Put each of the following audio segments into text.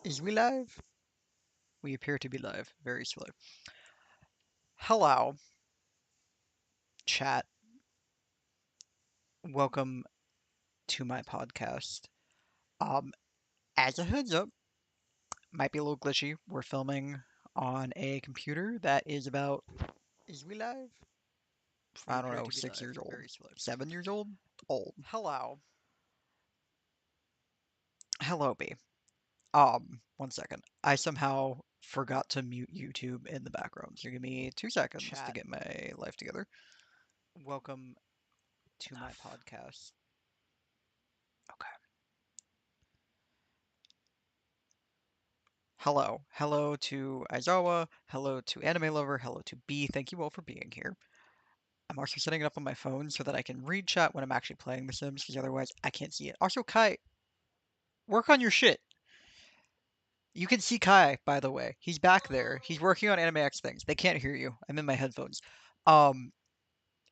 Is we live? We appear to be live. Very slow. Hello, chat. Welcome to my podcast. Um, as a heads up, might be a little glitchy. We're filming on a computer that is about, is we live? We I don't appear know, to be 6 years live. old, Very slow. 7 years old? Old. Hello. Hello, B. One second. I somehow forgot to mute YouTube in the background. So give me 2 seconds to Chat. get my life together. Welcome to my podcast. Okay. Hello. Hello to Aizawa. Hello to Anime Lover. Hello to B. Thank you all for being here. I'm also setting it up on my phone so that I can read chat when I'm actually playing The Sims, because otherwise I can't see it. Also, Kai, work on your shit. You can see Kai, by the way. He's back there. He's working on Anime X things. They can't hear you. I'm in my headphones. Um,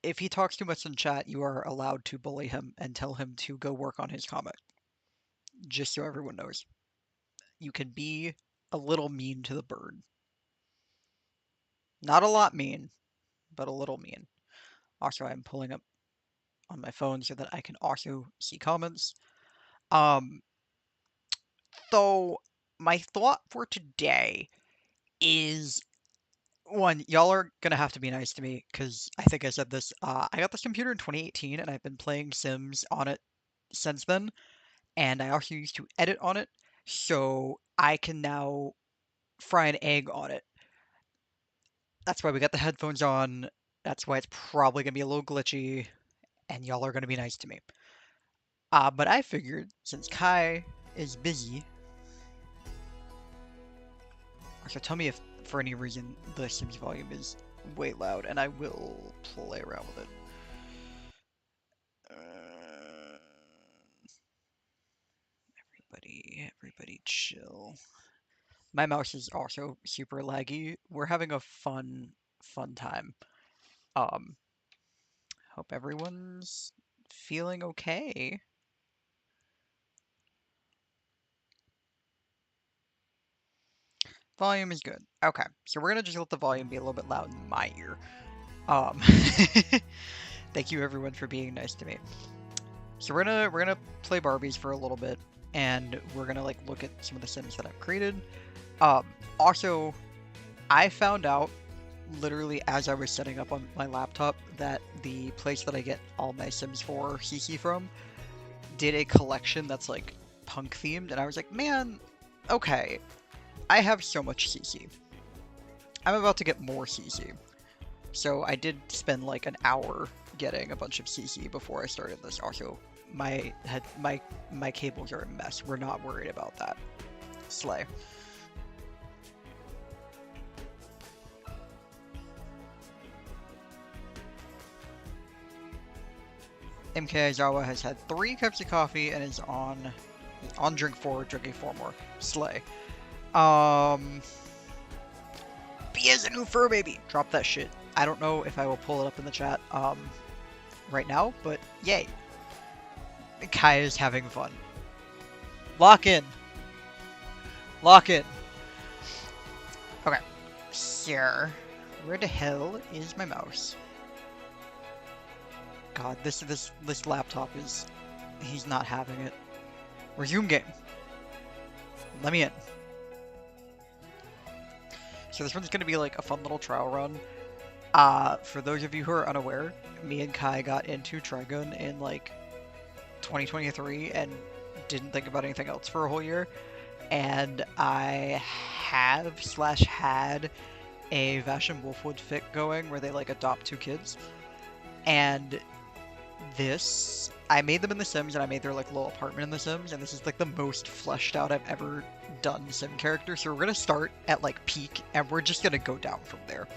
if he talks too much in chat, you are allowed to bully him and tell him to go work on his comic. Just so everyone knows. You can be a little mean to the bird. Not a lot mean, but a little mean. Also, I'm pulling up on my phone so that I can also see comments. Um, so my thought for today is one, y'all are gonna have to be nice to me because I think I said this. I got this computer in 2018 and I've been playing Sims on it since then, and I also used to edit on it, so I can now fry an egg on it. That's why we got the headphones on. That's why it's probably gonna be a little glitchy, and y'all are gonna be nice to me. But I figured since Kai is busy, so tell me if for any reason the Sims volume is way loud, and I will play around with it. Everybody chill. My mouse is also super laggy. We're having a fun time. Um, hope everyone's feeling okay. Volume is good. Okay, so we're gonna just let the volume be a little bit loud in my ear. Um, thank you everyone for being nice to me. So we're gonna play Barbies for a little bit, and we're gonna like look at some of the Sims that I've created. Um, also, I found out literally as I was setting up on my laptop that the place that I get all my Sims 4 CC from did a collection that's like punk themed, and I was like, man, okay, I have so much CC. I'm about to get more CC. So I did spend like an hour getting a bunch of CC before I started this. Also, my cables are a mess. We're not worried about that. Slay. MK Aizawa has had 3 cups of coffee and is on drink 4, drinking 4 more. Slay. Um, B is a new fur baby. Drop that shit. I don't know if I will pull it up in the chat right now, but yay. Kai is having fun. Lock in. Lock in. Okay. Sir, where the hell is my mouse? God, this laptop is he's not having it. Resume game. Let me in. So this one's gonna be like a fun little trial run. For those of you who are unaware, me and Kai got into Trigun in like 2023 and didn't think about anything else for a whole year. And I have slash had a Vash and Wolfwood fic going where they like adopt 2 kids. And this I made them in The Sims and I made their like little apartment in The Sims, and this is like the most fleshed out I've ever done Sim character. So we're gonna start at like peak and we're just gonna go down from there.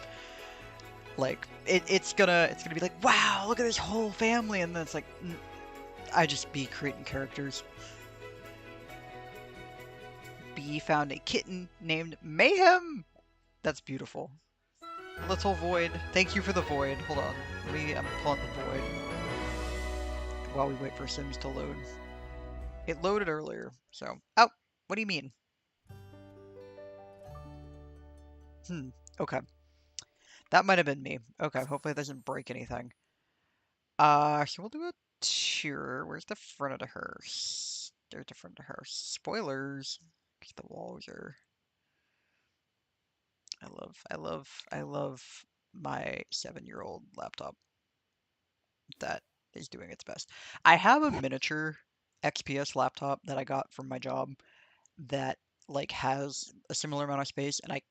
Like it's gonna be like, wow, look at this whole family, and then it's like I just be creating characters. B found a kitten named Mayhem. That's beautiful. Little Void. Thank you for the void. Hold on. I'm pulling the void while we wait for Sims to load. It loaded earlier, so. Oh, what do you mean? Hmm. Okay. That might have been me. Okay. Hopefully it doesn't break anything. So we'll do a tier. Where's the front of the hearse? There's the front of the hearse. Spoilers. 'Cause the walls are. I love my 7-year-old laptop that is doing its best. I have a miniature XPS laptop that I got from my job that like has a similar amount of space, and I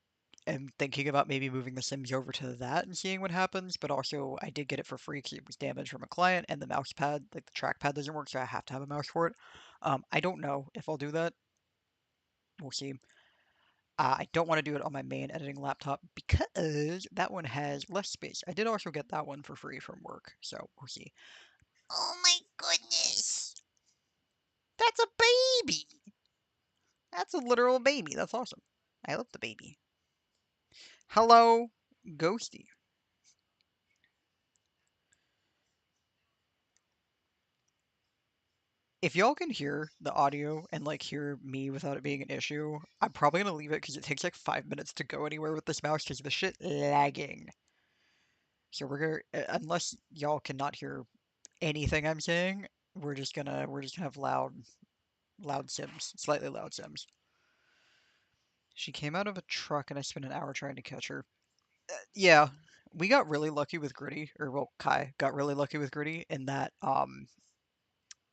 am thinking about maybe moving the Sims over to that and seeing what happens. But also, I did get it for free because it was damaged from a client, and the mouse pad, like the trackpad, doesn't work, so I have to have a mouse for it. I don't know if I'll do that. We'll see. I don't want to do it on my main editing laptop because that one has less space. I did also get that one for free from work, so we'll see. Oh my goodness! That's a baby! That's a literal baby. That's awesome. I love the baby. Hello, Ghosty. If y'all can hear the audio and like hear me without it being an issue, I'm probably gonna leave it because it takes like 5 minutes to go anywhere with this mouse because the shit lagging. So unless y'all cannot hear anything I'm saying, we're just gonna have loud sims, slightly loud sims. She came out of a truck and I spent an hour trying to catch her. Yeah, we got really lucky with Gritty, or well, Kai got really lucky with Gritty in that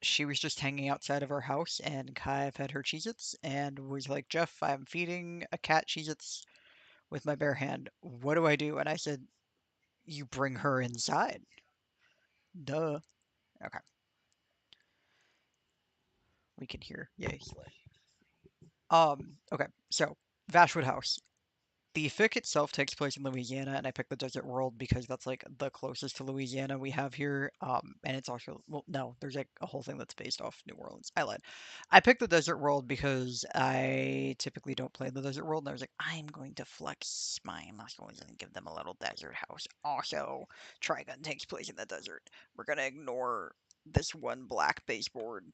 she was just hanging outside of our house and Kai fed her Cheez-Its and was like, Jeff, I'm feeding a cat Cheez-Its with my bare hand. What do I do? And I said, you bring her inside. Duh. Okay, we can hear. Yay. Okay, so Vashwood House. The fic itself takes place in Louisiana, and I picked the desert world because that's like the closest to Louisiana we have here. And it's also, well, no, there's like a whole thing that's based off New Orleans. I lied. I picked the desert world because I typically don't play the desert world, and I was like, I'm going to flex my muscles and give them a little desert house. Also, Trigun takes place in the desert. We're gonna ignore this one black baseboard.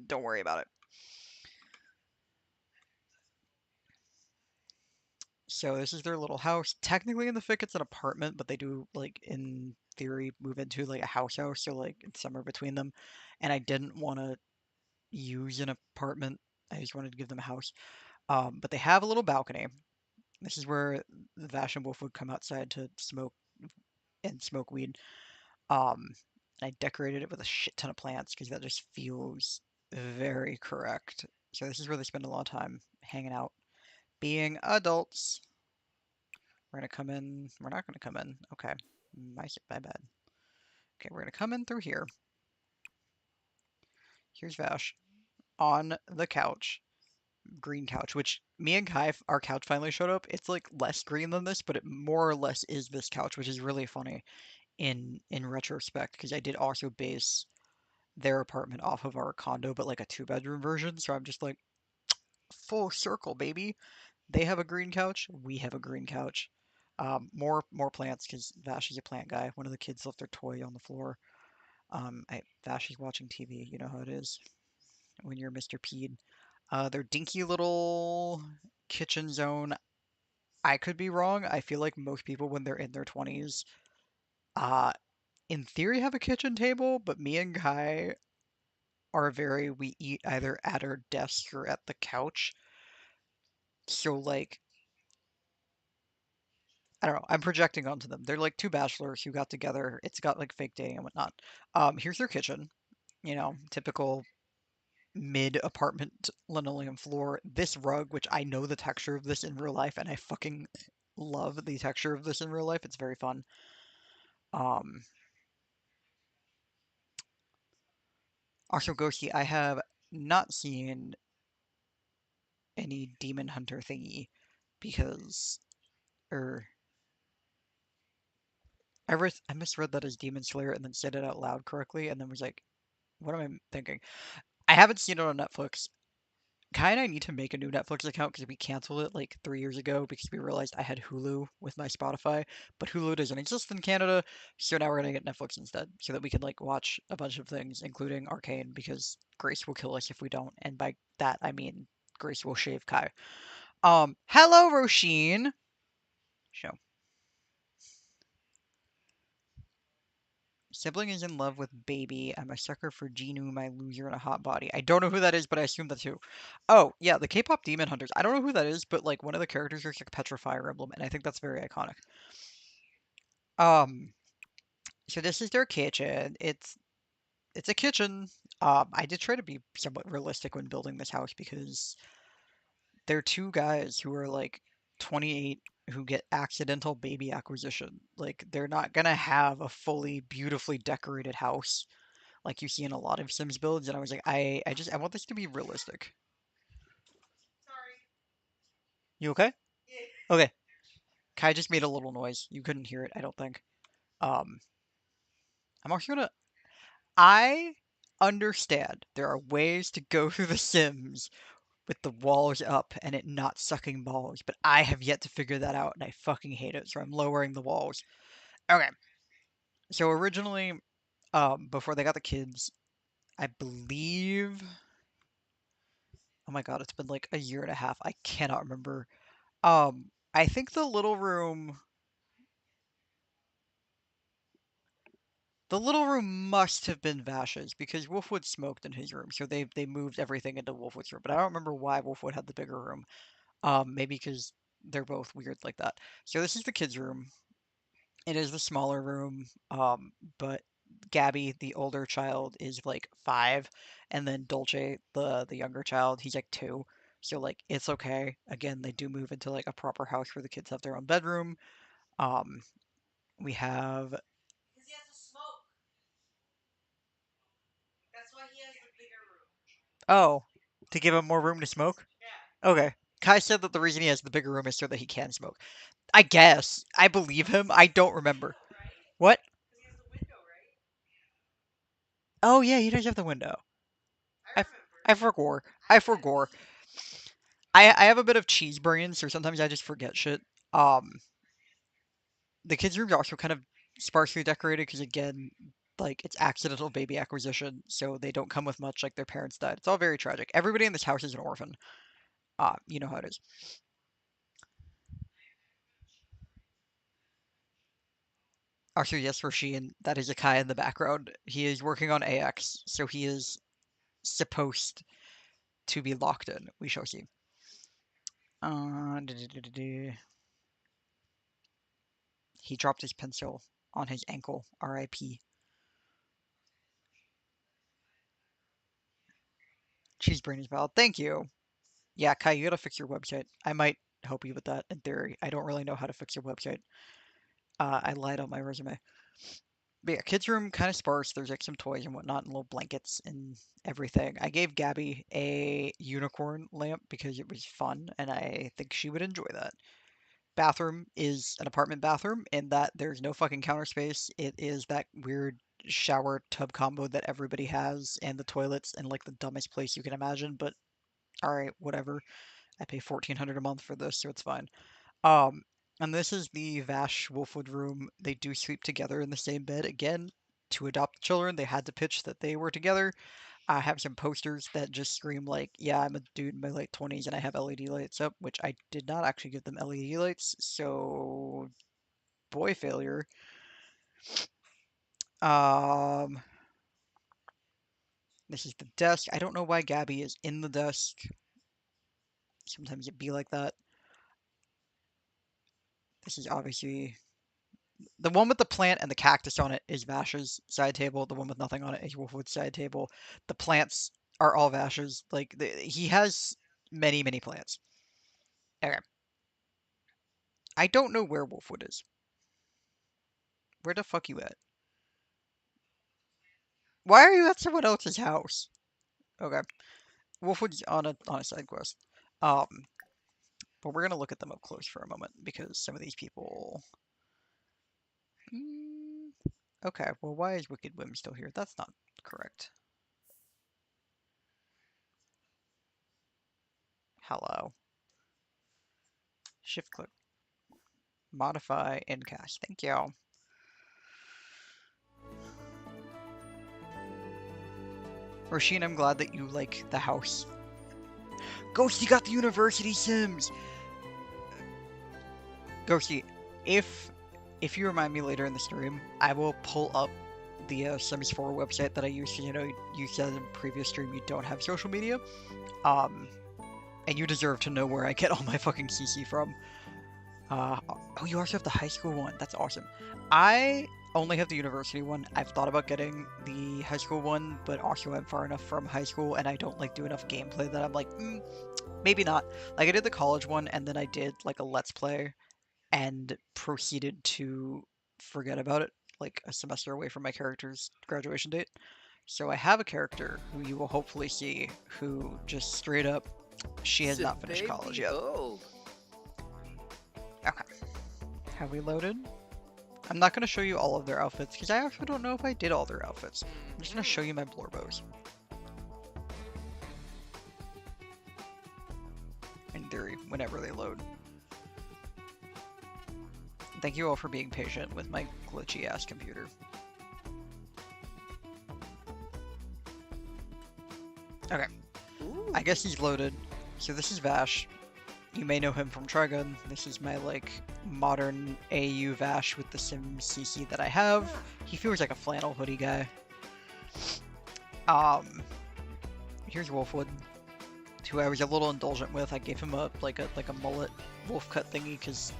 Don't worry about it. So this is their little house. Technically in the fic it's an apartment, but they do like in theory move into like a house, so like it's somewhere between them. And I didn't want to use an apartment. I just wanted to give them a house. But they have a little balcony. This is where the Vash and Wolf would come outside to smoke and smoke weed. Um, I decorated it with a shit ton of plants because that just feels very correct. So this is where they spend a lot of time hanging out, being adults. We're gonna come in. We're not gonna come in. Okay. My bad. Okay, we're gonna come in through here. Here's Vash on the couch, green couch, which me and Kai, our couch finally showed up. It's like less green than this, but it more or less is this couch, which is really funny in retrospect because I did also base their apartment off of our condo, but like a 2-bedroom version. So I'm just like full circle, baby. They have a green couch. We have a green couch. More plants because Vash is a plant guy. One of the kids left their toy on the floor. Vash is watching TV. You know how it is when you're Mr. Pede. Their dinky little kitchen zone. I could be wrong. I feel like most people when they're in their 20s, uh, in theory have a kitchen table, but me and Kai are we eat either at our desk or at the couch. So like I don't know. I'm projecting onto them. They're like two bachelors who got together. It's got like fake dating and whatnot. Here's their kitchen. Typical mid apartment linoleum floor. This rug, which I know the texture of this in real life, and I fucking love the texture of this in real life. It's very fun. Um, also, Ghosty, I have not seen any demon hunter thingy because, or I misread that as demon slayer and then said it out loud correctly, and then was like, what am I thinking? I haven't seen it on Netflix. Kai and I need to make a new Netflix account because we canceled it like 3 years ago because we realized I had Hulu with my Spotify, but Hulu doesn't exist in Canada, so now we're gonna get Netflix instead so that we can like watch a bunch of things, including Arcane, because Grace will kill us if we don't, and by that I mean Grace will shave Kai. Hello, Roisin. Show. Sibling is in love with baby. I'm a sucker for Genu, my loser in a hot body. I don't know who that is, but I assume that's who. Oh, yeah, the K-pop Demon Hunters. I don't know who that is, but like one of the characters is like Petra Fire Emblem, and I think that's very iconic. Um, so this is their kitchen. It's a kitchen. I did try to be somewhat realistic when building this house because they're two guys who are like 28 who get accidental baby acquisition. Like they're not gonna have a fully beautifully decorated house like you see in a lot of Sims builds, and I was like, I want this to be realistic. You okay? Okay. Kai just made a little noise. You couldn't hear it, I don't think. Um, I'm also gonna. I understand there are ways to go through The Sims with the walls up and it not sucking balls, but I have yet to figure that out, and I fucking hate it. So I'm lowering the walls. Okay. So originally, before they got the kids, I believe. Oh my god, it's been like a year and a half. I cannot remember. I think the little room must have been Vash's because Wolfwood smoked in his room, so they moved everything into Wolfwood's room. But I don't remember why Wolfwood had the bigger room. Maybe because they're both weird like that. So this is the kids' room. It is the smaller room. But Gabby, the older child, is like 5, and then Dolce, the younger child, he's like 2. So like it's okay. Again, they do move into like a proper house where the kids have their own bedroom. Um, we have oh, to give him more room to smoke? Okay. Kai said that the reason he has the bigger room is so that he can smoke. I guess. I believe him. I don't remember. What? Oh yeah, he does have the window. I, I forgot. I forgot. I have a bit of cheese brain, so sometimes I just forget shit. Um, the kids' room's also kind of sparsely decorated because again, like it's accidental baby acquisition, so they don't come with much. Like their parents died. It's all very tragic. Everybody in this house is an orphan. You know how it is. Also, yes, Roshin, that is Akai in the background. He is working on AX, so he is supposed to be locked in. We shall see. He dropped his pencil on his ankle. R.I.P. Cheese brain is valid. Thank you. Yeah, Kai, you gotta fix your website. I might help you with that in theory. I don't really know how to fix your website. I lied on my resume. But yeah, kids' room kind of sparse. There's like some toys and whatnot, and little blankets and everything. I gave Gabby a unicorn lamp because it was fun, and I think she would enjoy that. Bathroom is an apartment bathroom in that there's no fucking counter space. It is that weird shower tub combo that everybody has, and the toilets in like the dumbest place you can imagine. But all right, whatever. I pay 1,400 a month for this, so it's fine. Um, and this is the Vash Wolfwood room. They do sleep together in the same bed. Again, to adopt children, they had to pitch that they were together. I have some posters that just scream like, yeah, I'm a dude in my late 20s and I have LED lights up, which I did not actually give them LED lights, so boy failure. Um, this is the desk. I don't know why Gabby is in the desk. Sometimes it be like that. This is obviously the one with the plant and the cactus on it is Vash's side table. The one with nothing on it is Wolfwood's side table. The plants are all Vash's. Like he has many, many plants. Okay. I don't know where Wolfwood is. Where the fuck you at? Why are you at someone else's house? Okay. Wolfwood's on a side quest. Um, but we're gonna look at them up close for a moment because some of these people. Mm, okay. Well, why is Wicked Whim still here? That's not correct. Hello. Shift click. Modify Endcast. Thank you. Roshin, I'm glad that you like the house. Ghosty got the University Sims! Ghosty, if you remind me later in the stream, I will pull up the Sims 4 website that I used to, you said in previous stream you don't have social media. And you deserve to know where I get all my fucking CC from. Oh, you also have the high school one. That's awesome. I only have the university one. I've thought about getting the high school one, but also I'm far enough from high school and I don't like do enough gameplay that I'm like, maybe not. Like I did the college one and then I did like a let's play and proceeded to forget about it like a semester away from my character's graduation date. So I have a character who you will hopefully see who just straight up, she has not finished college yet. Okay. Have we loaded? I'm not going to show you all of their outfits because I actually don't know if I did all their outfits. I'm just going to show you my Blorbos. In theory, whenever they load. Thank you all for being patient with my glitchy ass computer. Okay. Ooh. I guess he's loaded. So this is Vash. You may know him from Trigun. This is my, like, modern AU Vash with the Sim CC that I have. He feels like a flannel hoodie guy. Here's Wolfwood, who I was a little indulgent with. I gave him a mullet wolf cut thingy, because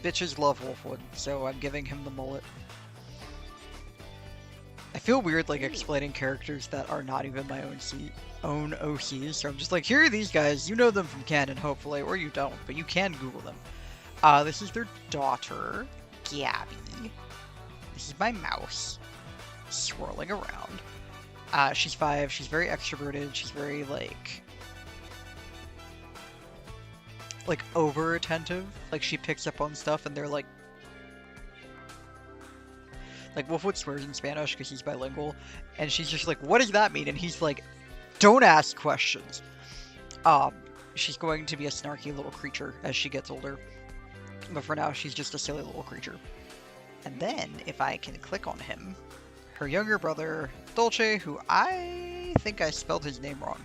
bitches love Wolfwood, so I'm giving him the mullet. I feel weird, like, explaining characters that are not even my own OCs, so I'm just like, here are these guys, you know them from canon, hopefully, or you don't, but you can Google them. This is their daughter, Gabby. This is my mouse, swirling around. She's 5, she's very extroverted, she's very, like, over-attentive. Like, she picks up on stuff, and they're, like, Wolfwood swears in Spanish because he's bilingual, and she's just like, what does that mean? And he's like, don't ask questions. She's going to be a snarky little creature as she gets older, but for now, she's just a silly little creature. And then, if I can click on him, her younger brother, Dolce, who I think I spelled his name wrong.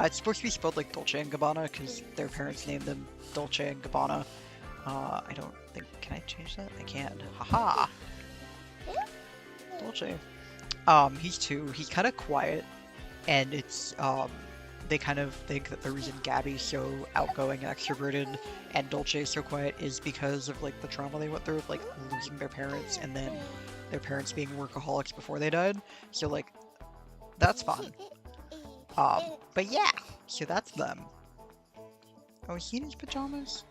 It's supposed to be spelled like Dolce and Gabbana, because their parents named them Dolce and Gabbana. I don't think, can I change that? I can. Haha! Dolce. He's 2. He's kind of quiet, and it's, they kind of think that the reason Gabby's so outgoing and extroverted and Dolce is so quiet is because of, like, the trauma they went through of, like, losing their parents and then their parents being workaholics before they died. So, like, that's fun. But yeah, so that's them. Oh, is he in his pajamas?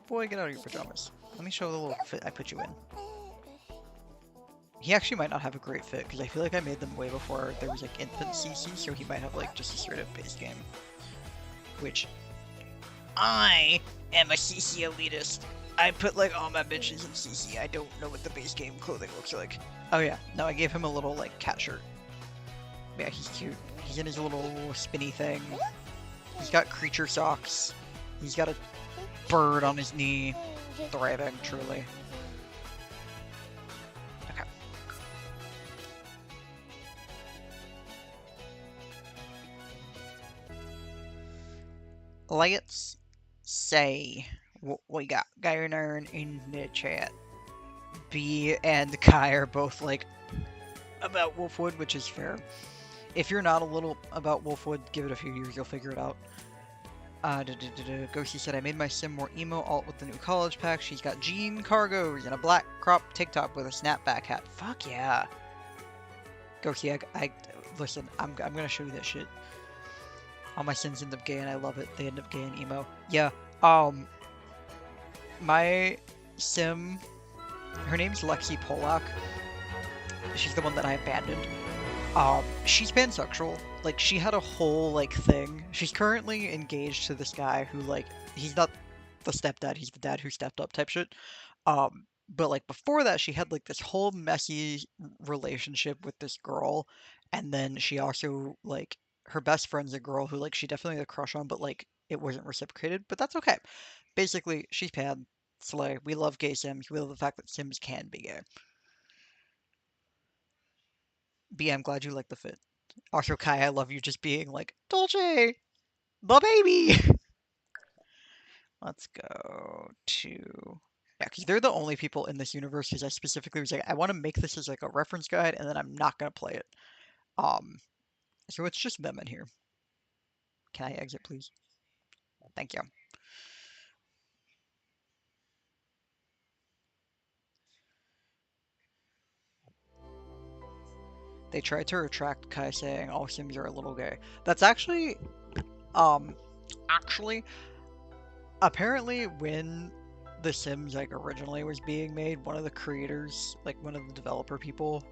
Boy, get out of your pajamas. Let me show the little fit I put you in. He actually might not have a great fit, because I feel like I made them way before there was, like, infant CC, so he might have, like, just a straight-up base game. Which, I am a CC elitist. I put, like, all my bitches in CC. I don't know what the base game clothing looks like. Oh yeah, no, I gave him a little, like, cat shirt. Yeah, he's cute. He's in his little spinny thing. He's got creature socks. He's got a bird on his knee. Thriving, truly. Okay. Let's say what we got. Guy and Iron in the chat. B and Kai are both, like, about Wolfwood, which is fair. If you're not a little about Wolfwood, give it a few years, you'll figure it out. Ghosty said, I made my sim more emo alt with the new college pack. She's got jean cargos and a black crop tank top with a snapback hat. Fuck yeah. Ghosty, listen, I'm gonna show you that shit. All my sims end up gay and I love it. They end up gay and emo. Yeah, my sim, her name's Lexi Polak. She's the one that I abandoned. She's pansexual. Like, she had a whole, like, thing. She's currently engaged to this guy who, like, he's not the stepdad, he's the dad who stepped up type shit. But, like, before that, she had, like, this whole messy relationship with this girl, and then she also, like, her best friend's a girl who, like, she definitely had a crush on, but, like, it wasn't reciprocated, but that's okay. Basically, she's pan, slay. We love gay sims. We love the fact that sims can be gay. B, I'm glad you like the fit. Also, Kai, I love you just being like, Dolce, the baby! Let's go to... Yeah, because they're the only people in this universe, because I specifically was like, I want to make this as like a reference guide, and then I'm not going to play it. So it's just them in here. Can I exit, please? Thank you. They tried to retract Kai saying all Sims are a little gay. That's actually, um, actually, apparently when The Sims like originally was being made, one of the creators, like one of the developer people,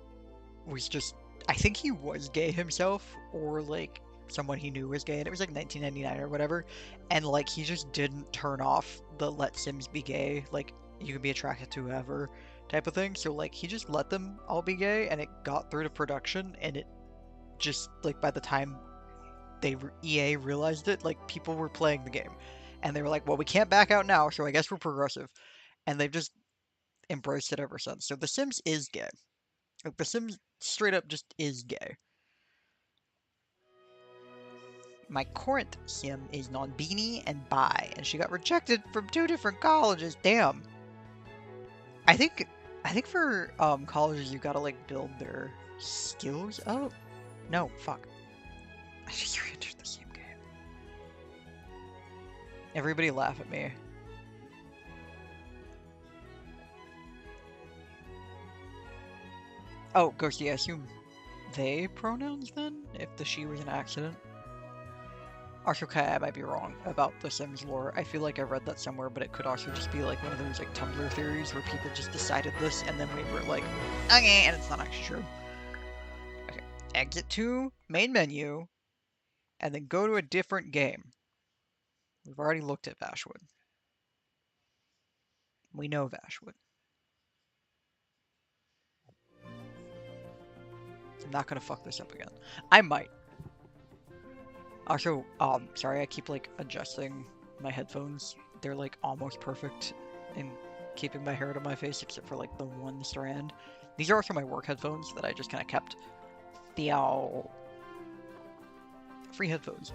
was just, I think he was gay himself, or like someone he knew was gay, and it was like 1999 or whatever, and like he just didn't turn off the let Sims be gay, like you can be attracted to whoever type of thing. So like he just let them all be gay, and it got through to production, and it just like by the time EA realized it, like people were playing the game, and they were like, well, we can't back out now, so I guess we're progressive, and they've just embraced it ever since. So The Sims is gay. Like The Sims straight up just is gay. My current sim is non-beanie and bi, and she got rejected from 2 different colleges. Damn. I think for colleges you gotta like build their skills up. No, fuck. I just re-entered the same game. Everybody laugh at me. Oh, Ghosty, I assume they pronouns then? If the she was an accident? Okay, I might be wrong about the Sims lore. I feel like I read that somewhere, but it could also just be like one of those like Tumblr theories where people just decided this and then we were like, okay, and it's not actually true. Okay, exit to main menu, and then go to a different game. We've already looked at Vashwood. We know Vashwood. I'm not gonna fuck this up again. I might. Also, sorry, I keep like adjusting my headphones. They're like almost perfect in keeping my hair out of my face, except for like the one strand. These are also my work headphones that I just kind of kept. The free headphones.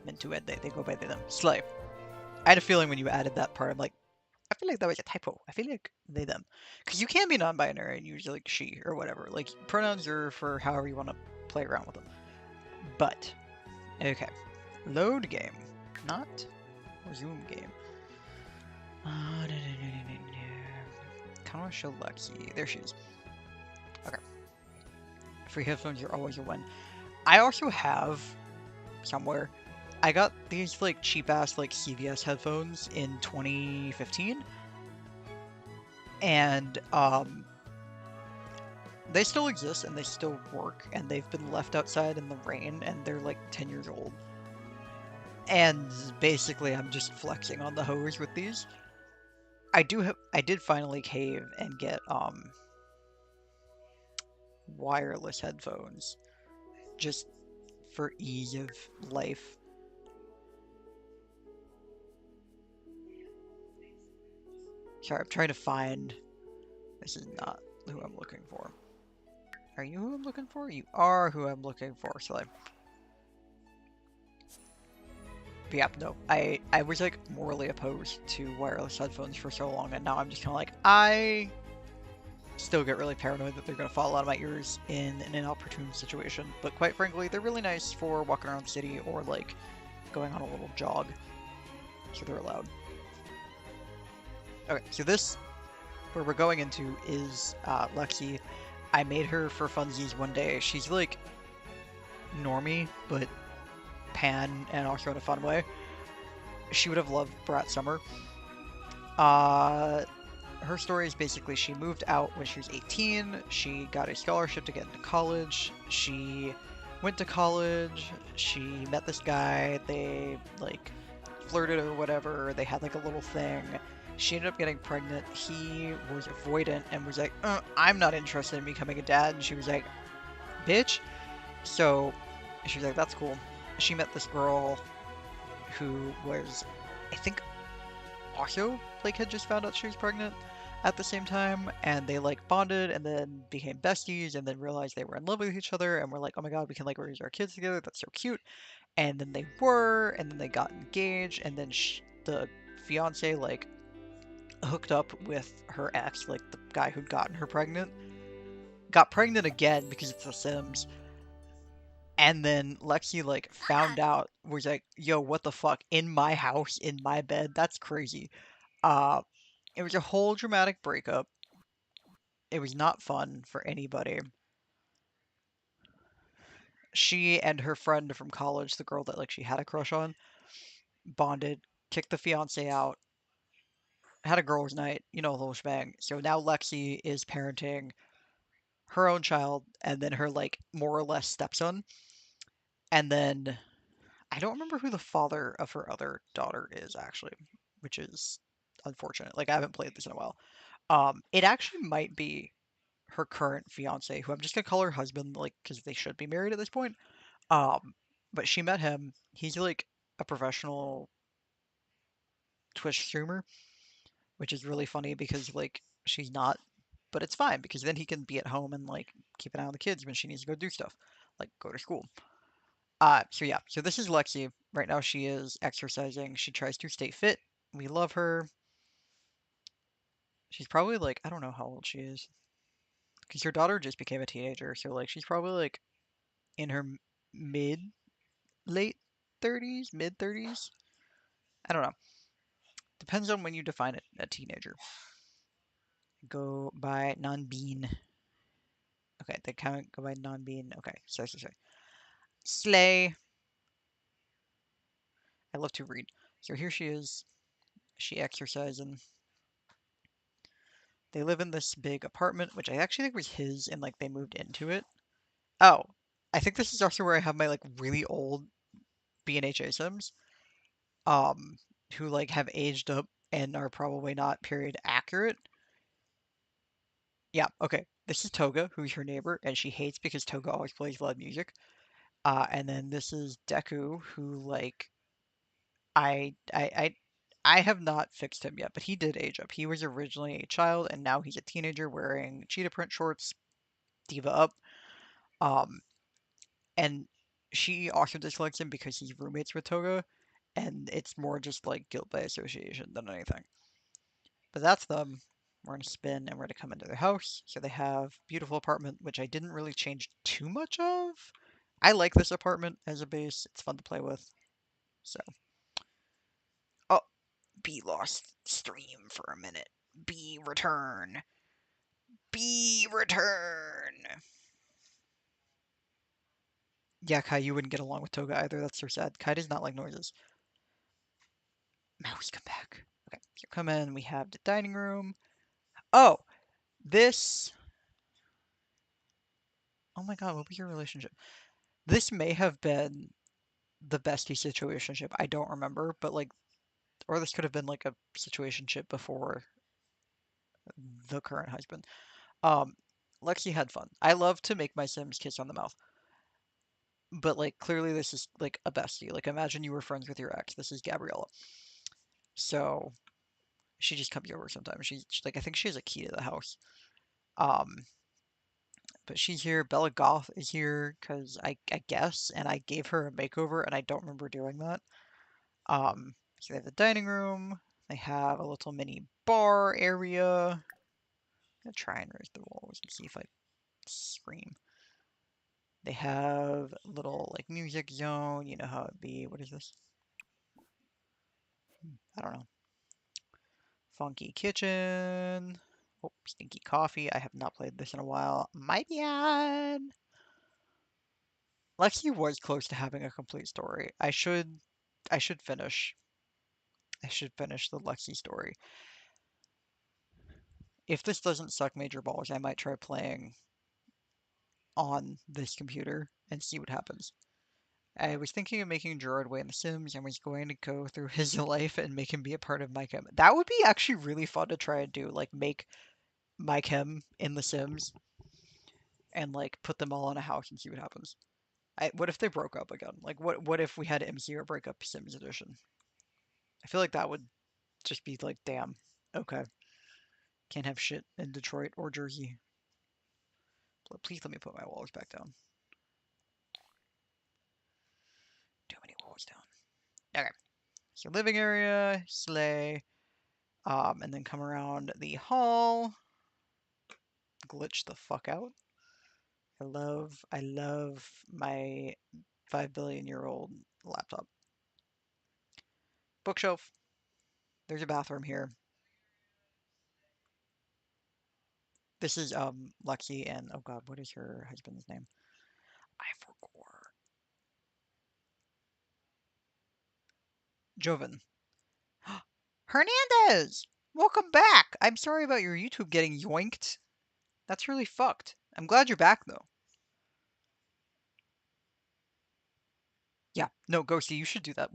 Meant to add they go by them. Slay. I had a feeling when you added that part, I'm like, I feel like that was a typo. I feel like they them. Because you can be non-binary and use like she or whatever. Like pronouns are for however you want to play around with them. But, okay. Load game. Not resume game. Kanosha Lucky. There she is. Okay. Free headphones are always a win. I also have somewhere. I got these like cheap ass like CVS headphones in 2015. And they still exist and they still work, and they've been left outside in the rain and they're like 10 years old. And basically I'm just flexing on the hose with these. I did finally cave and get wireless headphones just for ease of life. Sorry, I'm trying to find. This is not who I'm looking for. Are you who I'm looking for? You are who I'm looking for, so like. But yeah, no, I was like morally opposed to wireless headphones for so long, and now I'm just kind of like, I still get really paranoid that they're going to fall out of my ears in an inopportune situation. But quite frankly, they're really nice for walking around the city or like going on a little jog. So they're allowed. Okay, so this, where we're going into is Lexi. I made her for funsies one day. She's like normie, but pan and also in a fun way. She would have loved Brat Summer. Her story is basically she moved out when she was 18. She got a scholarship to get into college. She went to college. She met this guy. They like flirted or whatever. They had like a little thing. She ended up getting pregnant. He was avoidant and was like, I'm not interested in becoming a dad. And she was like, bitch. So she was like, that's cool. She met this girl who was, I think, also like had just found out she was pregnant at the same time, and they like bonded and then became besties and then realized they were in love with each other and were like, oh my god, we can like raise our kids together. That's so cute. And then they were, and then they got engaged, and then the fiance like hooked up with her ex, like the guy who'd gotten her pregnant, got pregnant again because it's The Sims. And then Lexi like found out, was like, "Yo, what the fuck? In my house, in my bed? That's crazy." Uh, it was a whole dramatic breakup. It was not fun for anybody. She and her friend from college, the girl that like she had a crush on, bonded, kicked the fiance out, had a girls' night, you know, a little shebang. So now Lexi is parenting her own child and then her like more or less stepson. And then I don't remember who the father of her other daughter is actually, which is unfortunate. Like I haven't played this in a while. It actually might be her current fiance, who I'm just gonna call her husband, like because they should be married at this point. Um, but she met him. He's like a professional Twitch streamer, which is really funny because like she's not, but it's fine because then he can be at home and like keep an eye on the kids when she needs to go do stuff, like go to school. So yeah, so this is Lexi. Right now she is exercising. She tries to stay fit. We love her. She's probably like, I don't know how old she is because her daughter just became a teenager, so like she's probably like in her mid late 30s, mid 30s. I don't know. Depends on when you define it, a teenager. Go by non-bean. Okay, they can't go by non-bean. Okay, sorry. Slay. I love to read. So here she is. She exercising. They live in this big apartment, which I actually think was his, and like they moved into it. Oh, I think this is also where I have my like really old B&H Sims, um, who like have aged up and are probably not period accurate. Yeah, okay. This is Toga, who's her neighbor, and she hates because Toga always plays loud music. And then this is Deku, who like I I I I have not fixed him yet, but he did age up. He was originally a child, and now he's a teenager wearing cheetah print shorts, diva up. Um, and she also dislikes him because he's roommates with Toga, and it's more just like guilt by association than anything. But that's them. We're gonna spin and we're gonna come into their house. So they have beautiful apartment, which I didn't really change too much of. I like this apartment as a base. It's fun to play with. So, oh, B lost stream for a minute. B return. B return. Yeah, Kai, you wouldn't get along with Toga either. That's so sad. Kai does not like noises. Mouse, come back. Okay, so come in. We have the dining room. Oh, this. Oh my god, what was your relationship? This may have been the bestie situationship. I don't remember, but like, or this could have been like a situationship before the current husband. Um, Lexi had fun. I love to make my Sims kiss on the mouth, but like clearly this is like a bestie. Like imagine you were friends with your ex. This is Gabriella. So she just comes over sometimes. She's like I think she has a key to the house. Um, but she's here. Bella Goth is here because I guess, and I gave her a makeover, and I don't remember doing that. So they have the dining room. They have a little mini bar area. I'm gonna try and raise the walls and see if I scream. They have a little like music zone. You know how it be. What is this? I don't know. Funky kitchen. Oh, stinky coffee. I have not played this in a while. My bad. Lexi was close to having a complete story. I should finish. I should finish the Lexi story. If this doesn't suck major balls, I might try playing on this computer and see what happens. I was thinking of making Gerard Way in The Sims and was going to go through his life and make him be a part of Mike M. That would be actually really fun to try and do, like make Mike M in The Sims and like put them all in a house and see what happens. What if they broke up again? Like what if we had M0 break up Sims Edition? I feel like that would just be like, damn, okay, can't have shit in Detroit or Jersey. Please let me put my walls back down. Too many walls down. Okay, so living area, sleigh, and then come around the hall, glitch the fuck out. I love my 5 billion-year-old laptop. Bookshelf. There's a bathroom here. This is Lexi and oh god, what is her husband's name? I forgot. Joven. Hernandez! Welcome back! I'm sorry about your YouTube getting yoinked. That's really fucked. I'm glad you're back though. Yeah, no, Ghosty, you should do that.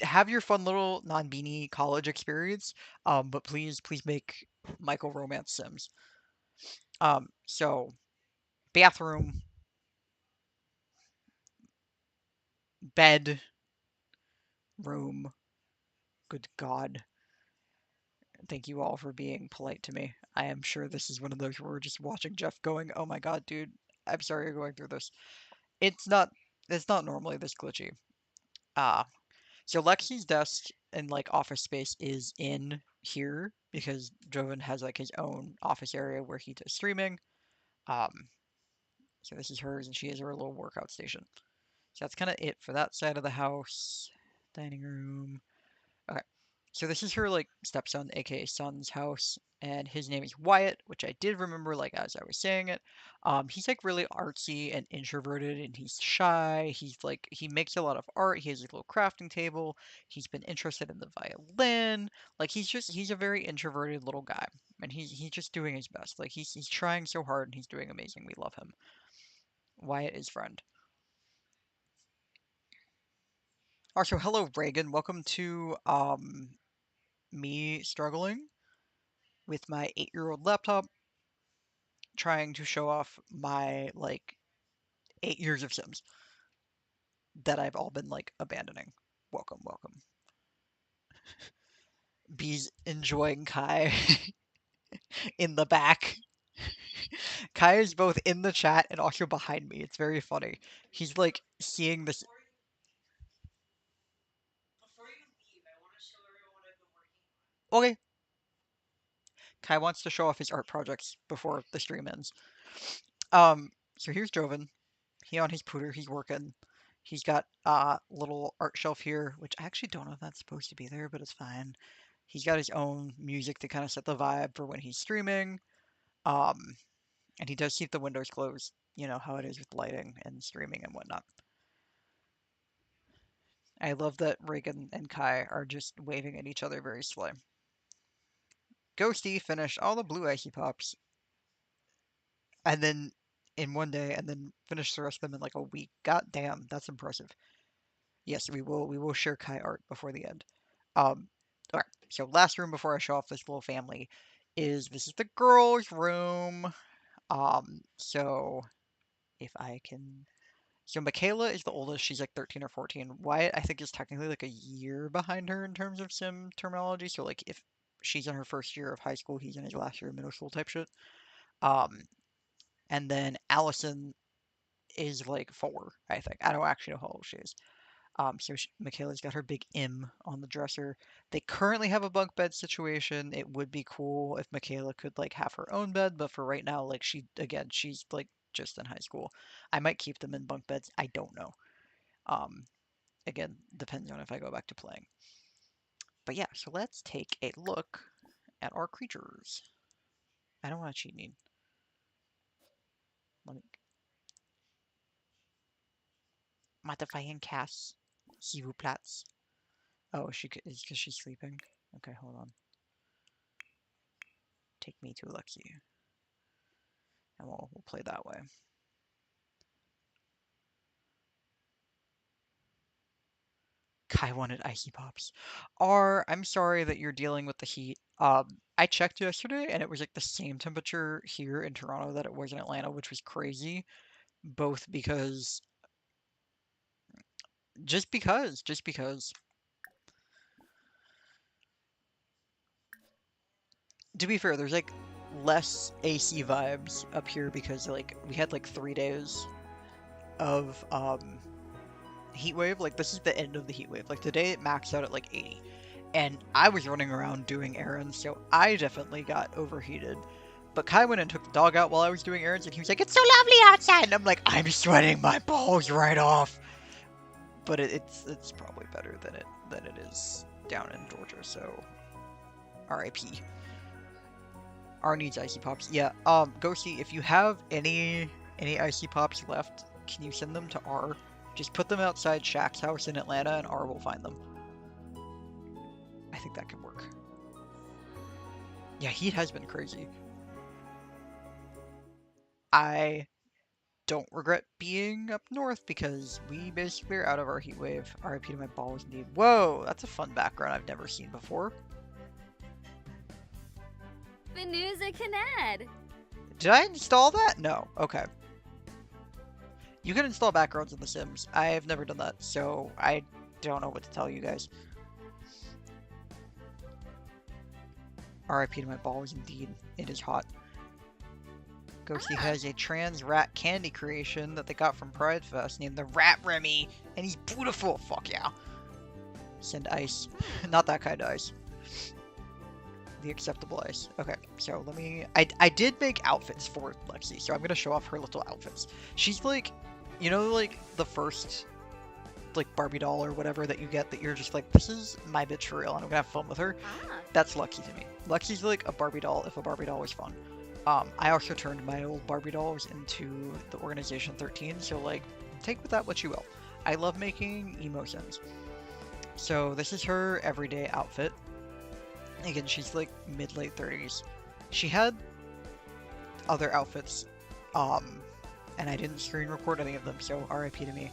Have your fun little non-beanie college experience, but please make Michael romance Sims. So bathroom, bed, room. Good God. Thank you all for being polite to me. I am sure this is one of those where we're just watching Jeff going, "Oh my God, dude, I'm sorry you're going through this." It's not it's not normally this glitchy. Uh so Lexi's desk and like office space is in here because Joven has like his own office area where he does streaming. Um so this is hers and she has her little workout station. So that's kind of it for that side of the house. Dining room. Okay. So this is her like stepson, aka son's house, and his name is Wyatt, which I did remember like as I was saying it. He's like really artsy and introverted, and he's shy. He makes a lot of art. He has a little crafting table. He's been interested in the violin. Like he's a very introverted little guy, and he's just doing his best. Like he's trying so hard, and he's doing amazing. We love him. Wyatt is friend. Also, hello Reagan. Welcome to me struggling with my 8-year-old laptop trying to show off my like 8 years of Sims that I've all been like abandoning. Welcome, welcome. Bees enjoying Kai in the back. Kai is both in the chat and also behind me. It's very funny. He's like seeing this. Okay, Kai wants to show off his art projects before the stream ends. So here's Joven. He on his pooter. He's working. He's got a little art shelf here, which I actually don't know if that's supposed to be there, but it's fine. He's got his own music to kind of set the vibe for when he's streaming. Um, and he does keep the windows closed. You know how it is with lighting and streaming and whatnot. I love that Reagan and Kai are just waving at each other very slow. Ghosty finished all the blue icy pops, and then in one day, and then finished the rest of them in like a week. God damn, that's impressive. Yes, we will share Kai art before the end. Um, okay, so last room before I show off this little family is this is the girls' room. So if I can, so Michaela is the oldest. She's like 13 or 14. Wyatt I think is technically like a year behind her in terms of sim terminology. So like if she's in her first year of high school, he's in his last year of middle school type shit. Um, and then Allison is like 4, I think. I don't actually know how old she is. So Michaela's got her big M on the dresser. They currently have a bunk bed situation. It would be cool if Michaela could like have her own bed, but for right now, like she's like just in high school. I might keep them in bunk beds. I don't know. Um, again, depends on if I go back to playing. But yeah, so let's take a look at our creatures. I don't want to cheat need. Let me modifying cast. S'il vous plaît. Oh, is because she's sleeping. Okay, hold on. Take me to Lexi, and we'll play that way. Kai wanted icy pops. I'm sorry that you're dealing with the heat. I checked yesterday and it was like the same temperature here in Toronto that it was in Atlanta, which was crazy. Both because, just because. to be fair, there's like less AC vibes up here because like we had like 3 days of heat wave. Like this is the end of the heat wave. Like today it maxed out at like 80, and I was running around doing errands, so I definitely got overheated. But Kai went and took the dog out while I was doing errands, and he was like, "It's so lovely outside," and I'm like, "I'm sweating my balls right off." But it's probably better than it is down in Georgia. So, R.I.P. R needs icy pops. Yeah. Ghosty, if you have any icy pops left, can you send them to R? Just put them outside Shaq's house in Atlanta, and R will find them. I think that could work. Yeah, heat has been crazy. I don't regret being up north because we basically are out of our heat wave. RIP to my balls indeed. Whoa, that's a fun background I've never seen before. Venusa Canad. Did I install that? No. Okay. You can install backgrounds in The Sims. I've never done that, so I don't know what to tell you guys. RIP to my balls indeed. It is hot. Ghosty has a trans rat candy creation that they got from Pride Fest named the Rat Remy, and he's beautiful. Fuck yeah. Send ice. Not that kind of ice. The acceptable ice. Okay, so let me... I did make outfits for Lexi, so I'm going to show off her little outfits. She's like, you know, like the first like Barbie doll or whatever that you get that you're just like, this is my bitch for real and I'm going to have fun with her. That's Lexi to me. Lexi's like a Barbie doll if a Barbie doll was fun. I also turned my old Barbie dolls into the Organization 13, so like, take with that what you will. I love making emo Sims. So this is her everyday outfit. Again, she's like mid-late 30s. She had other outfits, and I didn't screen record any of them, so RIP to me.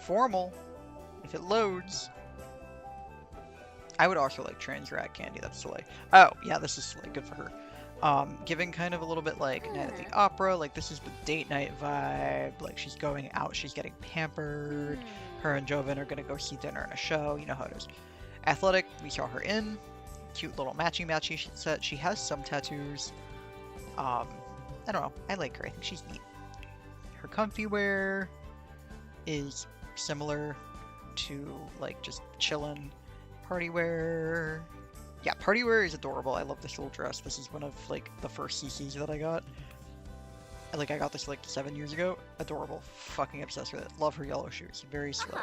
Formal, if it loads. I would also like trans rat candy, that's Slay. Oh, yeah, this is Slay, good for her. Giving kind of a little bit like Night at the Opera, like this is the date night vibe, like she's going out, she's getting pampered. Her and Joven are gonna go see dinner and a show, you know how it is. Athletic, we saw her in. Cute little matchy set. She has some tattoos. I don't know, I like her, I think she's neat. Her comfy wear is similar to like just chillin'. Party wear. Yeah, party wear is adorable. I love this little dress. This is one of like the first CCs that I got. Like I got this like 7 years ago. Adorable. Fucking obsessed with it. Love her yellow shoes. Very slay.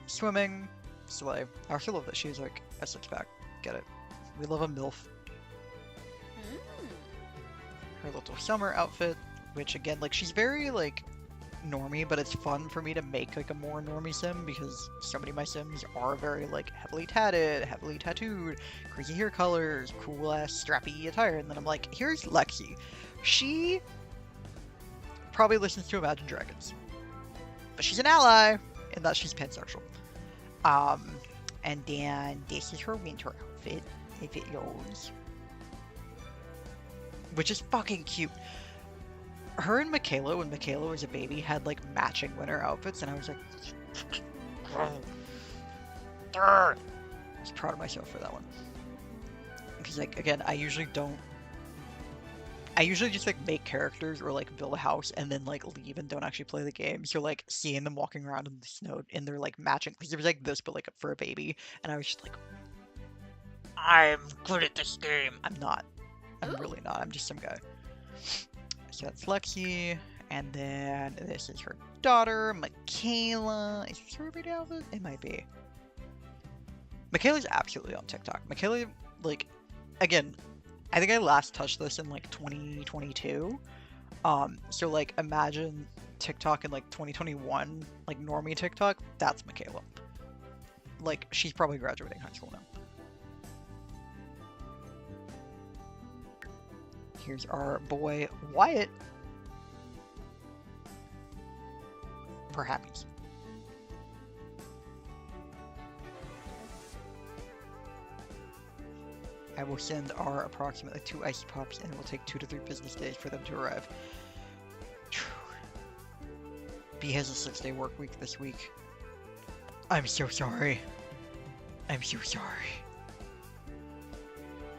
Swimming. Slay. I also love that she's like a six-pack. Get it. We love a MILF. Her little summer outfit, which again, like she's very like normie, but it's fun for me to make like a more normie sim because so many of my sims are very like heavily tatted, heavily tattooed, crazy hair colors, cool ass strappy attire, and then I'm like, here's Lexi. She probably listens to Imagine Dragons, but she's an ally in that she's pansexual. And then this is her winter outfit, if it goes, which is fucking cute. Her and Michaela, when Michaela was a baby, had like matching winter outfits, and I was like, I was proud of myself for that one. Because like, again, I usually just like make characters or like build a house and then like leave and don't actually play the game. So like seeing them walking around in the snow in their like matching, because it was like this but like for a baby, and I was just like, I'm good at this game. I'm not. I'm really not. I'm just some guy. So that's Lexi, and then this is her daughter, Michaela. Is this her everyday outfit? It might be. Michaela's absolutely on TikTok. Michaela, like, again, I think I last touched this in like 2022. So like imagine TikTok in like 2021, like normie TikTok, that's Michaela. Like, she's probably graduating high school now. Here's our boy Wyatt. For Happies. I will send our approximately 2 icy pops, and it will take 2 to 3 business days for them to arrive. B has a 6-day work week this week. I'm so sorry. I'm so sorry.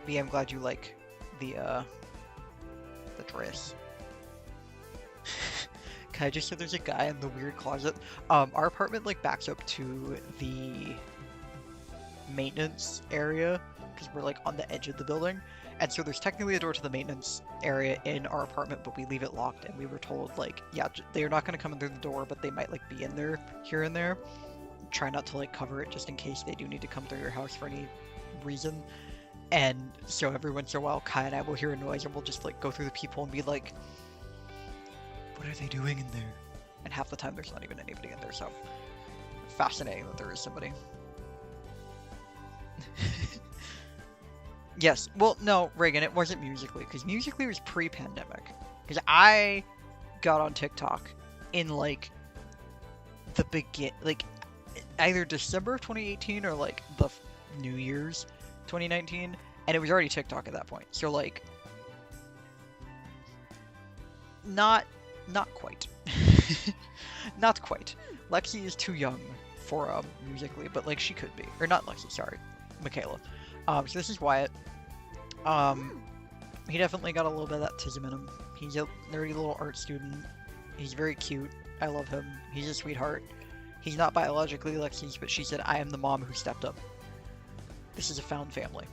But yeah, I'm glad you like the dress. Can I just say there's a guy in the weird closet? Our apartment like backs up to the maintenance area because we're like on the edge of the building, and so there's technically a door to the maintenance area in our apartment, but we leave it locked, and we were told like, yeah, they're not going to come in through the door, but they might like be in there here and there. Try not to like cover it just in case they do need to come through your house for any reason. And so every once in a while, Kai and I will hear a noise, and we'll just like go through the people and be like, what are they doing in there? And half the time there's not even anybody in there, so fascinating that there is somebody. Yes, well, no, Reagan, it wasn't Musical.ly, because Musical.ly was pre-pandemic. Because I got on TikTok in, like, the like, either December of 2018 or, like, the New Year's 2019, and it was already TikTok at that point. So, like, not quite. Not quite. Lexi is too young for Musical.ly, but, like, she could be. Or not Lexi, sorry. Michaela. So this is Wyatt. He definitely got a little bit of that tism in him. He's a nerdy little art student. He's very cute. I love him. He's a sweetheart. He's not biologically Lexi's, but she said, I am the mom who stepped up. This is a found family.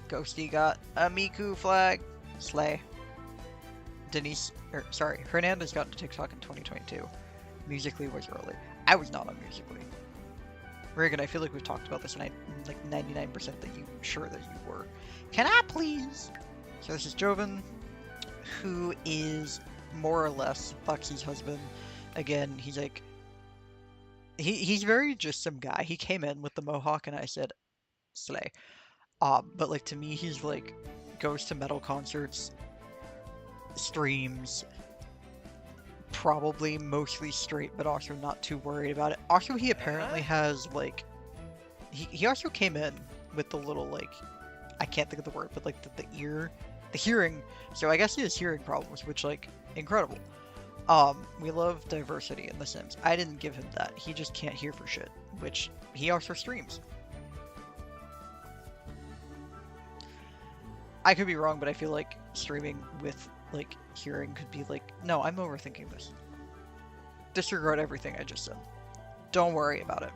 Ghosty got a Miku flag. Slay. Hernandez got to TikTok in 2022. Musical.ly was early. I was not on Musical.ly. Reagan, I feel like we've talked about this, and I'm like 99% that you were. Can I please? So this is Joven, who is more or less Lexi's husband. Again, he's like, he's very just some guy. He came in with the mohawk, and I said, slay. But like to me, he's like goes to metal concerts, streams. Probably mostly straight, but also not too worried about it. Also, he apparently has, like, he also came in with the little, like, I can't think of the word, but, like, the hearing, so I guess he has hearing problems, which, like, incredible. We love diversity in The Sims. I didn't give him that. He just can't hear for shit, which he also streams. I could be wrong, but I feel like streaming with, like, hearing could be like, no, I'm overthinking this. Disregard everything I just said. Don't worry about it.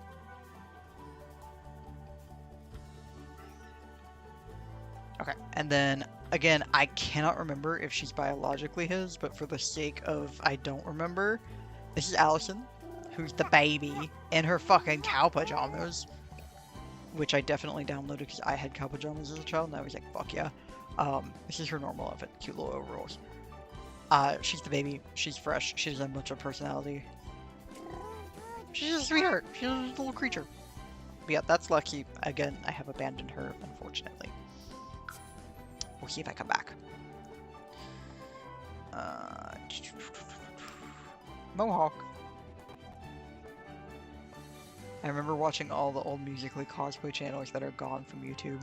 Okay, and then, again, I cannot remember if she's biologically his, but for the sake of I don't remember, this is Allison, who's the baby, in her fucking cow pajamas, which I definitely downloaded because I had cow pajamas as a child, and I was like, fuck yeah. This is her normal outfit, cute little overalls. She's the baby, she's fresh, she doesn't have much of a personality. She's a sweetheart, she's a little creature. But yeah, that's Lexi. Again, I have abandoned her, unfortunately. We'll see if I come back. Mohawk. I remember watching all the old Musical.ly cosplay channels that are gone from YouTube.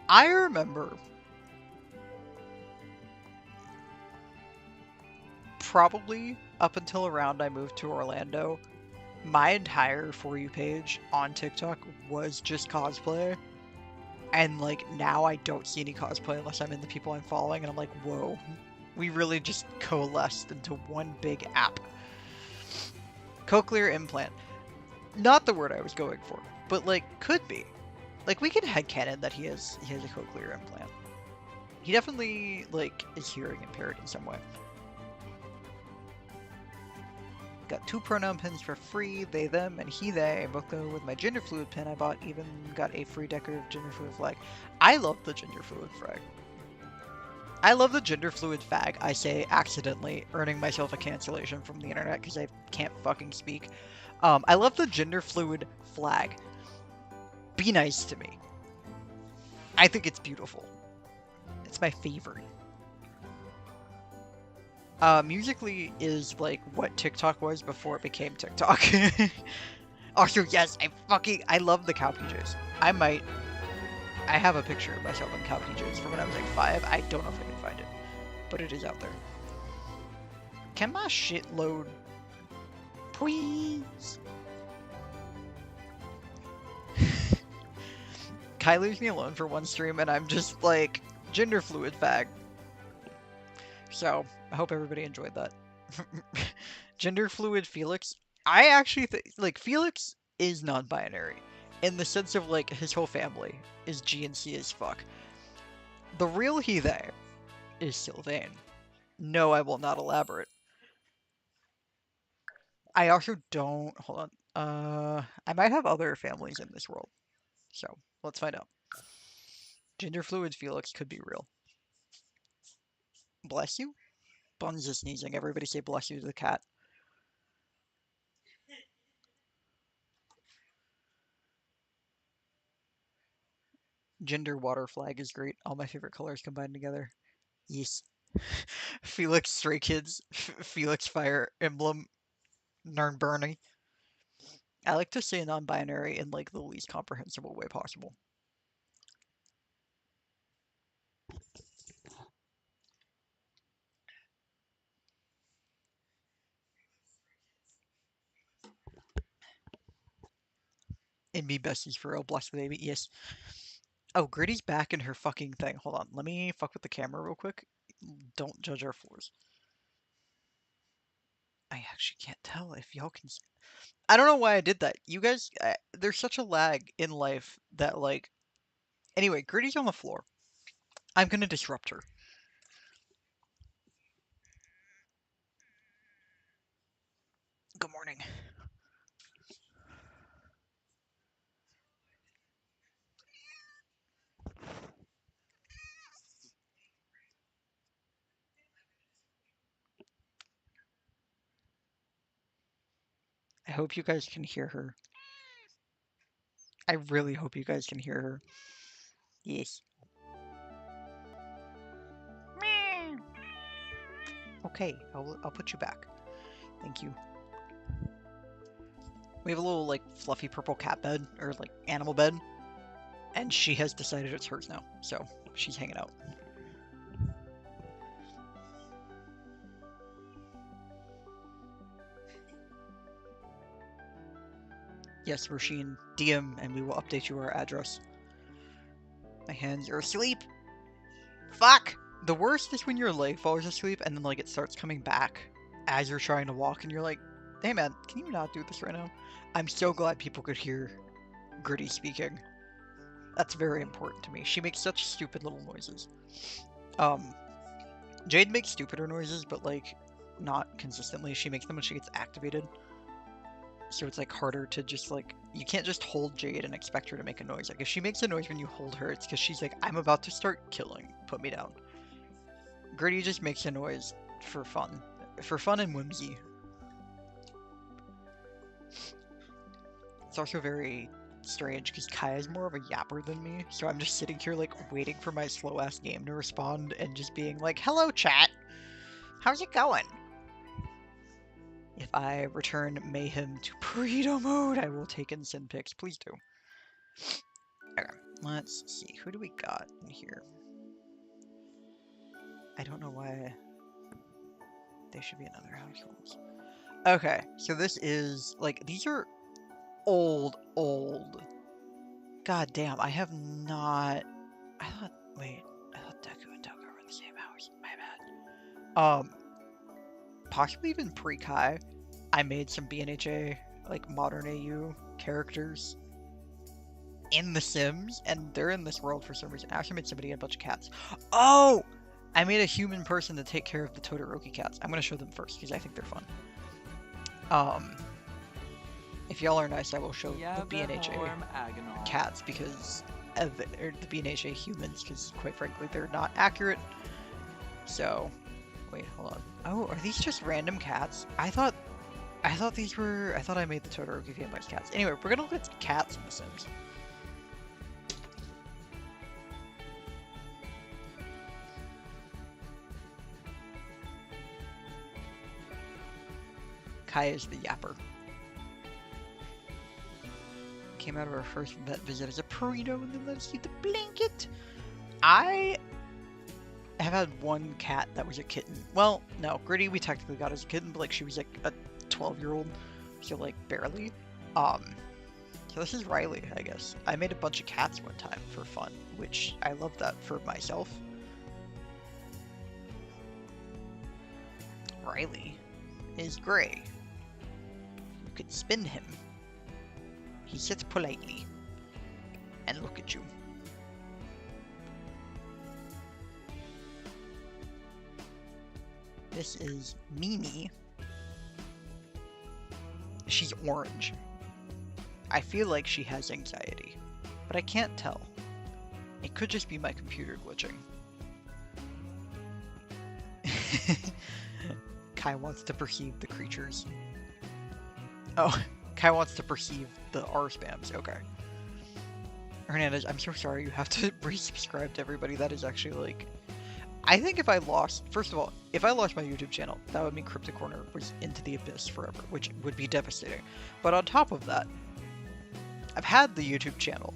I remember probably up until around I moved to Orlando, my entire For You page on TikTok was just cosplay. And like now I don't see any cosplay unless I'm in the people I'm following, and I'm like, whoa, we really just coalesced into one big app. Cochlear implant. Not the word I was going for, but like could be. Like we can headcanon that he has a cochlear implant. He definitely like is hearing impaired in some way. Got 2 pronoun pins for free, they, them, and he, they. Both go with my gender fluid pin I bought, even got a free decorative gender fluid flag. I love the gender fluid flag. I love the gender fluid flag, I say accidentally, earning myself a cancellation from the internet because I can't fucking speak. I love the gender fluid flag. Be nice to me. I think it's beautiful. It's my favorite. Musical.ly is like what TikTok was before it became TikTok. Also, yes, I love the cow PJs. I have a picture of myself in cow PJs from when I was like 5. I don't know if I can find it, but it is out there. Can my shit load Please. Kai leaves me alone for one stream and I'm just like, gender fluid fag. So, I hope everybody enjoyed that. Gender fluid Felix. I actually think, like, Felix is non-binary. In the sense of, like, his whole family is G and C as fuck. The real he, they is Sylvain. No, I will not elaborate. I also don't, hold on. I might have other families in this world. So, let's find out. Gender fluid Felix could be real. Bless you? Buns is sneezing. Everybody say bless you to the cat. Gender water flag is great. All my favorite colors combined together. Yes. Felix Stray Kids. Felix Fire Emblem. Narn Bernie. I like to say non-binary in like the least comprehensible way possible. And be besties for real. Bless the baby. Yes. Oh, Gritty's back in her fucking thing. Hold on. Let me fuck with the camera real quick. Don't judge our floors. I actually can't tell if y'all can. I don't know why I did that. You guys, there's such a lag in life that like. Anyway, Gritty's on the floor. I'm gonna disrupt her. Good morning. I hope you guys can hear her. I really hope you guys can hear her. Yes. Okay, I'll put you back. Thank you. We have a little like fluffy purple cat bed or like animal bed, and she has decided it's hers now, so she's hanging out. Yes, Roshin, DM, and we will update you our address. My hands are asleep. Fuck! The worst is when your leg falls asleep and then like it starts coming back as you're trying to walk, and you're like, hey man, can you not do this right now? I'm so glad people could hear Gritty speaking. That's very important to me. She makes such stupid little noises. Jade makes stupider noises, but like not consistently. She makes them when she gets activated. So it's like harder to just like, you can't just hold Jade and expect her to make a noise. Like if she makes a noise when you hold her, it's because she's like, I'm about to start killing. Put me down. Gritty just makes a noise for fun. For fun and whimsy. It's also very strange because Kai is more of a yapper than me, so I'm just sitting here like waiting for my slow ass game to respond and just being like, hello chat, how's it going? If I return Mayhem to burrito mode, I will take in Sin Pics. Please do. Okay, let's see. Who do we got in here? I don't know why they should be in other households. Okay, so this is like, these are old. God damn, I have not. I thought Deku and Toga were in the same house. My bad. Possibly even pre-Kai, I made some BNHA, like modern AU characters in The Sims, and they're in this world for some reason. I actually made somebody and a bunch of cats. Oh! I made a human person to take care of the Todoroki cats. I'm gonna show them first, because I think they're fun. If y'all are nice, I will show the BNHA cats, because of the BNHA humans, because quite frankly, they're not accurate. So, wait, hold on. Oh, are these just random cats? I thought these were, I thought I made the Todoroki Vampires cats. Anyway, we're gonna look at cats in The Sims. Kai is the yapper. Came out of our first vet visit as a burrito and then let us eat the blanket. I have had one cat that was a kitten. Well, no, Gritty we technically got as a kitten, but like she was like a 12-year-old. so like barely. So this is Riley, I guess. I made a bunch of cats one time for fun, which I love that for myself. Riley is gray. You could spin him. He sits politely and look at you. This is Mimi. She's orange. I feel like she has anxiety, but I can't tell. It could just be my computer glitching. Kai wants to perceive the creatures. Oh, Kai wants to perceive the R spams. Okay. Hernandez, I'm so sorry you have to resubscribe to everybody. That is actually like... I think if I lost... First of all, if I lost my YouTube channel, that would mean Cryptic Corner was into the abyss forever, which would be devastating. But on top of that, I've had the YouTube channel,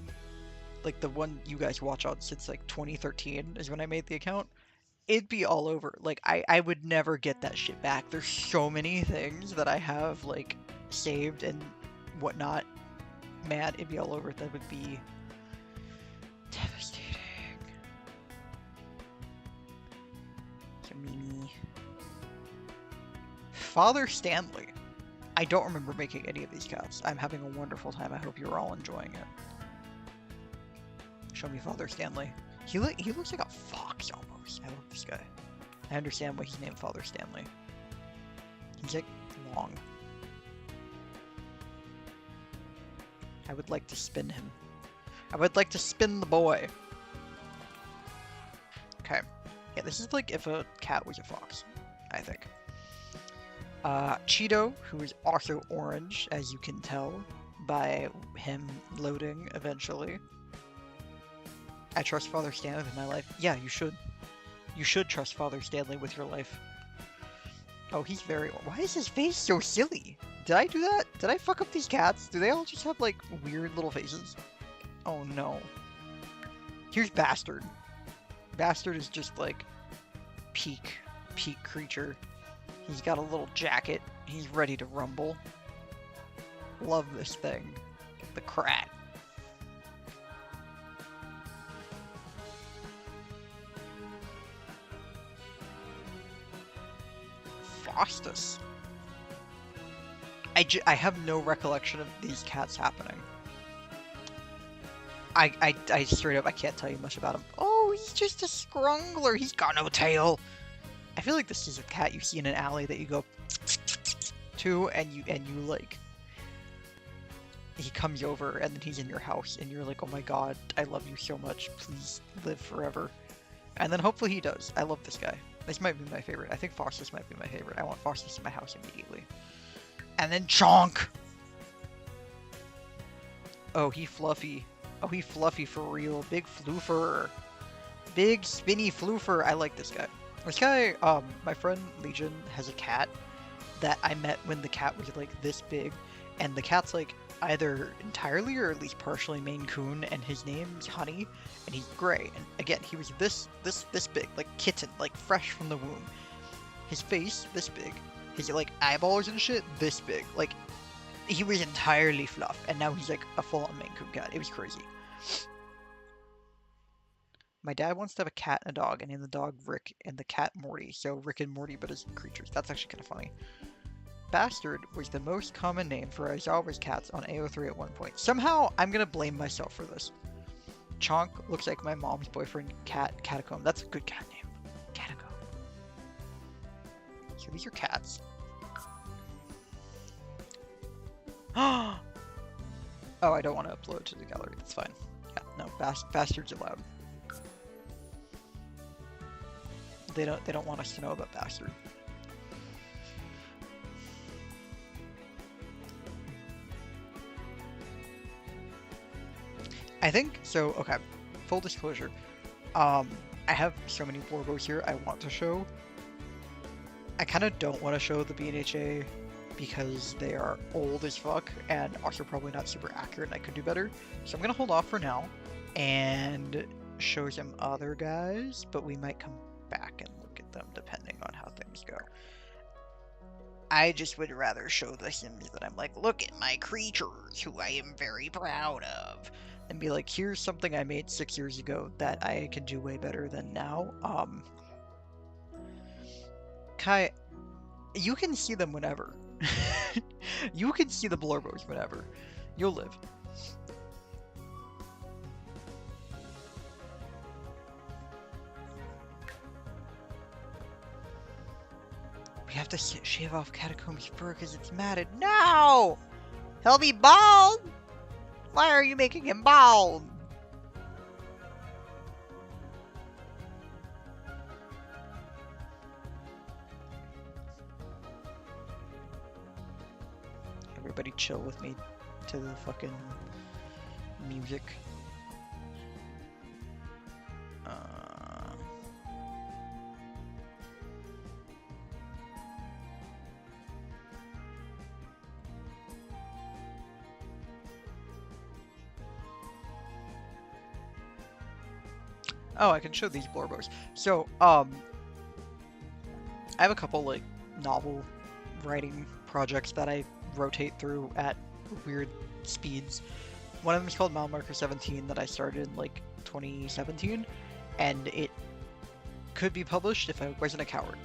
like the one you guys watch on since like 2013 is when I made the account. It'd be all over. Like, I would never get that shit back. There's so many things that I have, like, saved and whatnot. Man, it'd be all over. That would be devastating. Mimi. Father Stanley. I don't remember making any of these cats. I'm having a wonderful time. I hope you're all enjoying it. Show me Father Stanley. He looks like a fox almost. I love this guy. I understand why he's named Father Stanley. He's like long. I would like to spin him. I would like to spin the boy. Okay. Yeah, this is like if a cat was a fox, I think. Cheeto, who is also orange, as you can tell by him loading eventually. I trust Father Stanley with my life. Yeah, you should. You should trust Father Stanley with your life. Oh, he's very... Why is his face so silly? Did I do that? Did I fuck up these cats? Do they all just have, like, weird little faces? Oh, no. Here's Bastard. Bastard is just, like, peak creature. He's got a little jacket. He's ready to rumble. Love this thing. The crat. Faustus. I have no recollection of these cats happening. I straight up, I can't tell you much about him. Oh, he's just a scrungler. He's got no tail. I feel like this is a cat you see in an alley that you go to, and you like, he comes over and then he's in your house and you're like, oh my god, I love you so much. Please live forever. And then hopefully he does. I love this guy. This might be my favorite. I think Faustus might be my favorite. I want Faustus in my house immediately. And then Chonk! Oh, he fluffy. Oh, he fluffy for real. Big floofer. Big spinny floofer. I like this guy. This guy, my friend Legion has a cat that I met when the cat was like this big. And the cat's like either entirely or at least partially Maine Coon, and his name's Honey, and he's gray. And again, he was this big, like kitten, like fresh from the womb. His face, this big. His like eyeballs and shit, this big. Like, he was entirely fluff, and now he's like a full-on Maine Coon cat. It was crazy. My dad wants to have a cat and a dog, and named the dog Rick and the cat Morty. So Rick and Morty, but as creatures. That's actually kind of funny. Bastard was the most common name for Aizawa's cats on AO3 at one point. Somehow, I'm gonna blame myself for this. Chonk looks like my mom's boyfriend cat, Catacomb. That's a good cat name. Catacomb. So these are cats. Oh, I don't want to upload to the gallery. That's fine. Yeah, no, bastards allowed. They don't want us to know about Bastard. I think so. Okay, full disclosure. I have so many logos here I want to show. I kind of don't want to show the BNHA because they are old as fuck and also probably not super accurate and I could do better. So I'm gonna hold off for now and show some other guys, but we might come back and look at them depending on how things go. I just would rather show the Sims that I'm like, look at my creatures, who I am very proud of. And be like, here's something I made 6 years ago that I can do way better than now. Kai, you can see them whenever. You can see the Blorbos whenever. You'll live. We have to shave off Catacomb's fur because it's matted. No! He'll be bald! Why are you making him bald? Everybody chill with me to the fucking music. Oh, I can show these Blorbos. So, I have a couple, like, novel writing projects that I rotate through at weird speeds. One of them is called Mile Marker 17 that I started in, like, 2017, and it could be published if I wasn't a coward.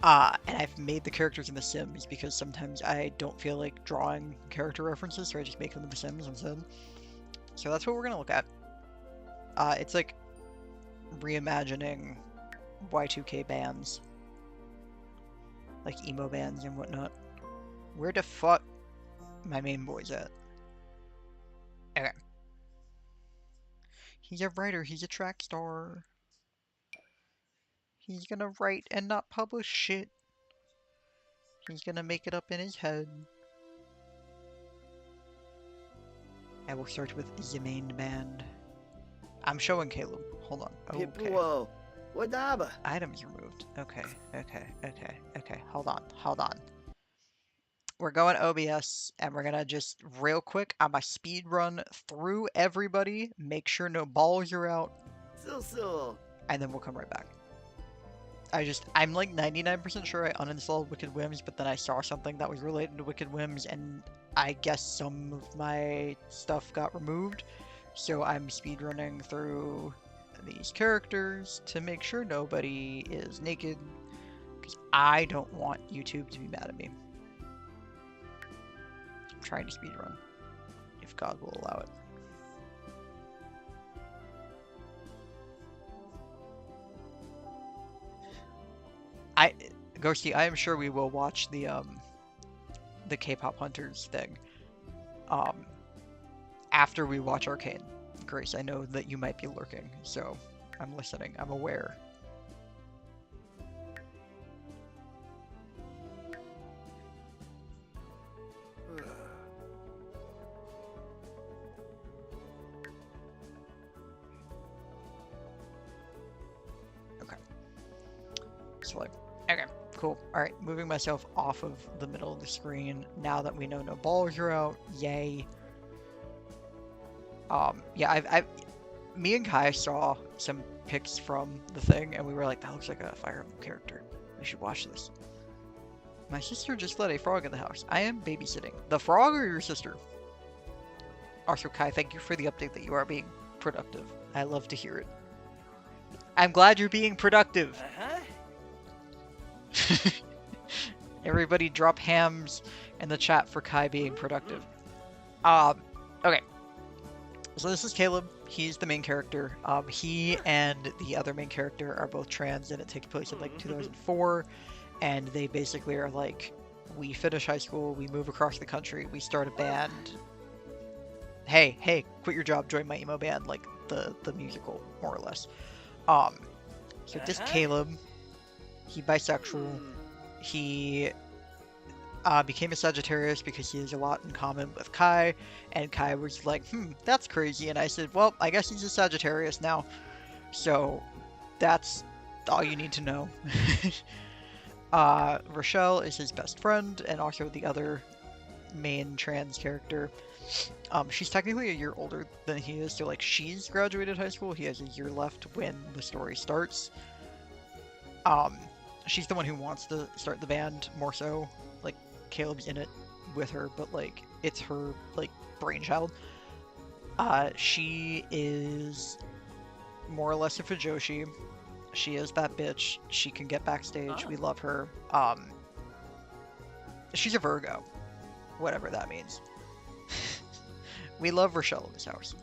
And I've made the characters in The Sims because sometimes I don't feel like drawing character references, so I just make them in The Sims instead. So that's what we're gonna look at. It's like reimagining Y2K bands, like emo bands and whatnot. Where the fuck my main boy's at? Okay. He's a writer, he's a track star. He's gonna write and not publish shit. He's gonna make it up in his head. I will start with the main band. I'm showing Caleb. Hold on. Okay. Whoa. What daba? Items removed. Okay. Hold on. We're going OBS, and we're gonna just real quick. I'm a speed run through everybody. Make sure no balls are out, So. and then we'll come right back. I'm like 99% sure I uninstalled Wicked Whims, but then I saw something that was related to Wicked Whims, and I guess some of my stuff got removed. So I'm speedrunning through these characters to make sure nobody is naked, because I don't want YouTube to be mad at me. I'm trying to speedrun, if God will allow it. Ghosty, I am sure we will watch the K-pop Hunters thing after we watch Arcane. Grace, I know that you might be lurking, so I'm listening. I'm aware. Okay. So like, okay, cool. Alright, moving myself off of the middle of the screen. Now that we know no balls are out, yay. Yeah, me and Kai saw some pics from the thing, and we were like, that looks like a Fire Emblem character. We should watch this. My sister just let a frog in the house. I am babysitting. The frog or your sister? Also, Kai, thank you for the update that you are being productive. I love to hear it. I'm glad you're being productive. Everybody drop hams in the chat for Kai being productive. Okay. So this is Caleb. He's the main character. He and the other main character are both trans, and it takes place in like 2004. And they basically are like, we finish high school, we move across the country, we start a band. Hey, quit your job, join my emo band, like the musical, more or less. So this Caleb, he bisexual. He became a Sagittarius because he has a lot in common with Kai, and Kai was like, that's crazy, and I said, well, I guess he's a Sagittarius now, so that's all you need to know. Rochelle is his best friend, and also the other main trans character. She's technically a year older than he is, so like she's graduated high school, he has a year left when the story starts. she's the one who wants to start the band more so. Like, Caleb's in it with her, but like it's her like brainchild. She is more or less a Fujoshi. She is that bitch. She can get backstage. We love her. She's a Virgo, whatever that means. We love Rochelle in this house.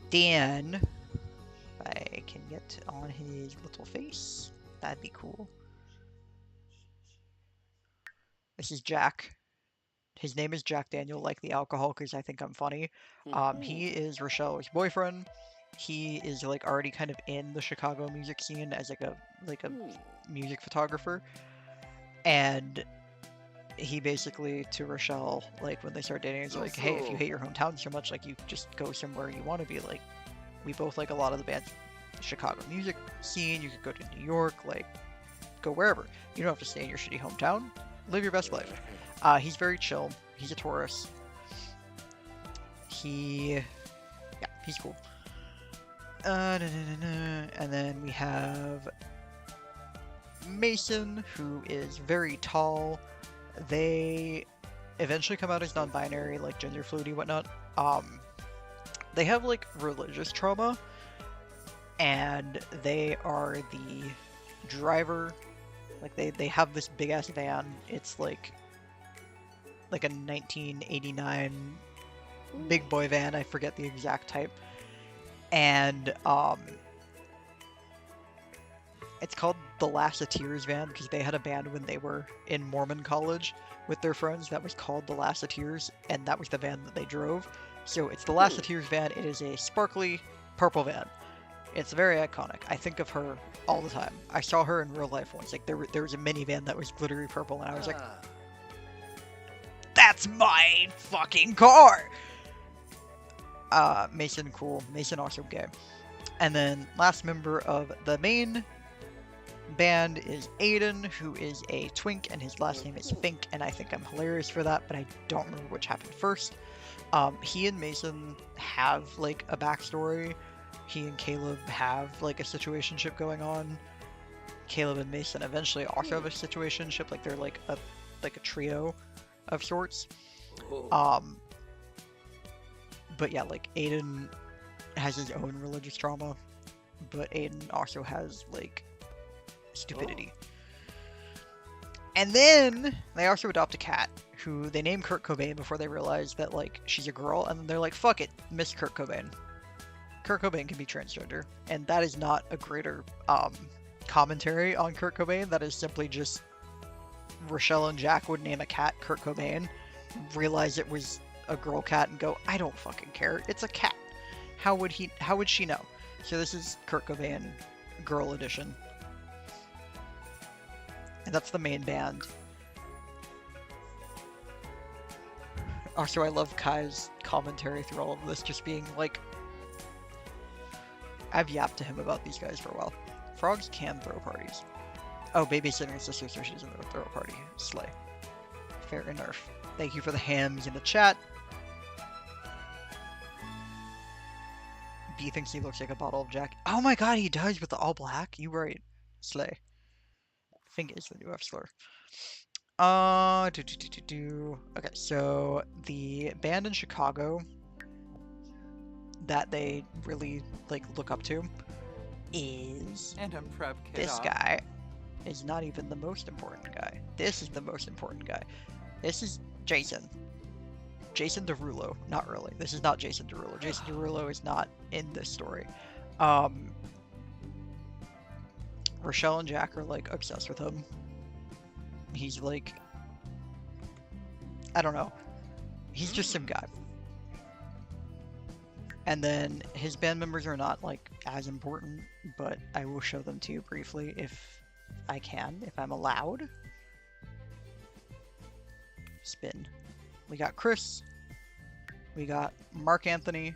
Dan, if I can get on his little face, that'd be cool. This is Jack. His name is Jack Daniel, like the alcohol, because I think I'm funny. He is Rochelle's boyfriend. He is like already kind of in the Chicago music scene as like a music photographer, and he basically to Rochelle, like when they start dating, is like, hey, if you hate your hometown so much, like you just go somewhere you want to be. Like, we both like a lot of the band's Chicago music scene. You could go to New York, like go wherever. You don't have to stay in your shitty hometown. Live your best life. He's very chill. He's a Taurus. He's cool. And then we have Mason, who is very tall. They eventually come out as non-binary, like gender fluidity, whatnot. They have like religious trauma, and they are the driver. Like they have this big ass van. It's like a 1989 big boy van. I forget the exact type. And it's called the Lasseteers van because they had a band when they were in Mormon college with their friends that was called the Lasseteers, and that was the van that they drove. So it's the Lasseteers van. It is a sparkly purple van. It's very iconic. I think of her all the time. I saw her in real life once. Like there was a minivan that was glittery purple, and I was like, "That's my fucking car." Mason, cool. Mason also gay. And then last member of the main band is Aiden, who is a twink, and his last name is Fink, and I think I'm hilarious for that, but I don't remember which happened first. He and Mason have like a backstory. He and Caleb have like a situationship going on. Caleb and Mason eventually also have a situationship, like they're like a trio of sorts. But yeah, like Aiden has his own religious trauma, but Aiden also has like stupidity. And then they also adopt a cat who they name Kurt Cobain before they realize that like she's a girl, and then they're like, fuck it, Miss Kurt Cobain. Kurt Cobain can be transgender, and that is not a greater commentary on Kurt Cobain. That is simply just Rochelle and Jack would name a cat Kurt Cobain, realize it was a girl cat, and go, I don't fucking care, it's a cat. How would she know? So this is Kurt Cobain girl edition. And that's the main band. Also, I love Kai's commentary through all of this, just being like, I've yapped to him about these guys for a while. Frogs can throw parties. Oh, babysitting his sister so she doesn't throw a party. Slay. Fair enough. Thank you for the hams in the chat. B thinks he looks like a bottle of Jack. Oh my god, he does with the all black. You right. Slay. Fink is the new F slur. Okay, so the band in Chicago that they really like look up to is this guy. Is not even the most important guy. This is the most important guy. This is Jason. Jason Derulo. Not really. This is not Jason Derulo. Jason Derulo is not in this story. Rochelle and Jack are like obsessed with him. He's like, I don't know. He's just some guy. And then his band members are not like as important, but I will show them to you briefly if I can, if I'm allowed. Spin. We got Chris. We got Mark Anthony,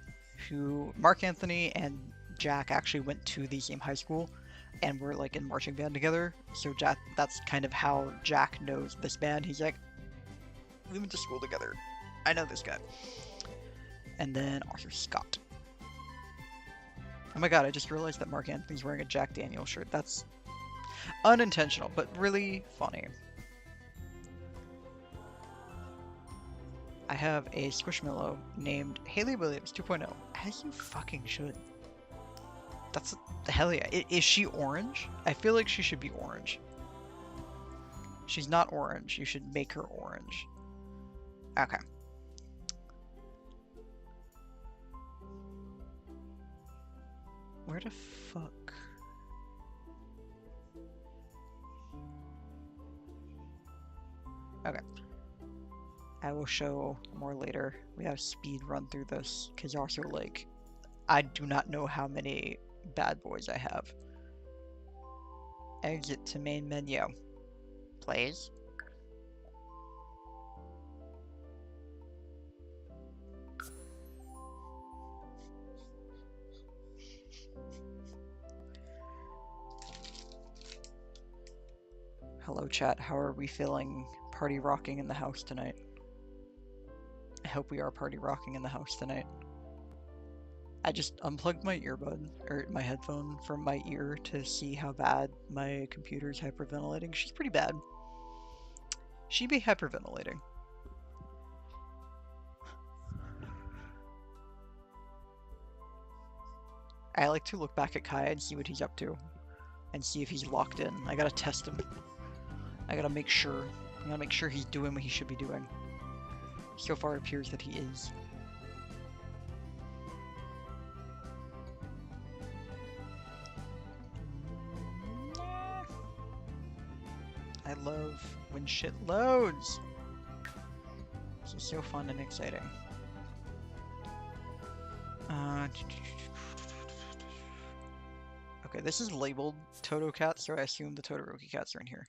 who Mark Anthony and Jack actually went to the same high school and were like in marching band together. So Jack, that's kind of how Jack knows this band. He's like, we went to school together. I know this guy. And then Arthur Scott. Oh my god, I just realized that Mark Anthony's wearing a Jack Daniel shirt. That's... Unintentional, but really funny. I have a Squishmallow named Haley Williams 2.0, as you fucking should. That's hell yeah. Is she orange? I feel like she should be orange. She's not orange. You should make her orange. Okay. Where the fuck? Okay. I will show more later. We have speed run through this, because also, like, I do not know how many bad boys I have. Exit to main menu. Please. Hello chat, how are we feeling party rocking in the house tonight? I hope we are party rocking in the house tonight. I just unplugged my earbud, or my headphone from my ear to see how bad my computer's hyperventilating. She's pretty bad. She be hyperventilating. I like to look back at Kai and see what he's up to. And see if he's locked in. I gotta test him. I gotta make sure. I gotta make sure he's doing what he should be doing. So far it appears that he is. I love when shit loads. This is so fun and exciting. Okay, this is labeled Toto Cat, so I assume the Todoroki cats are in here.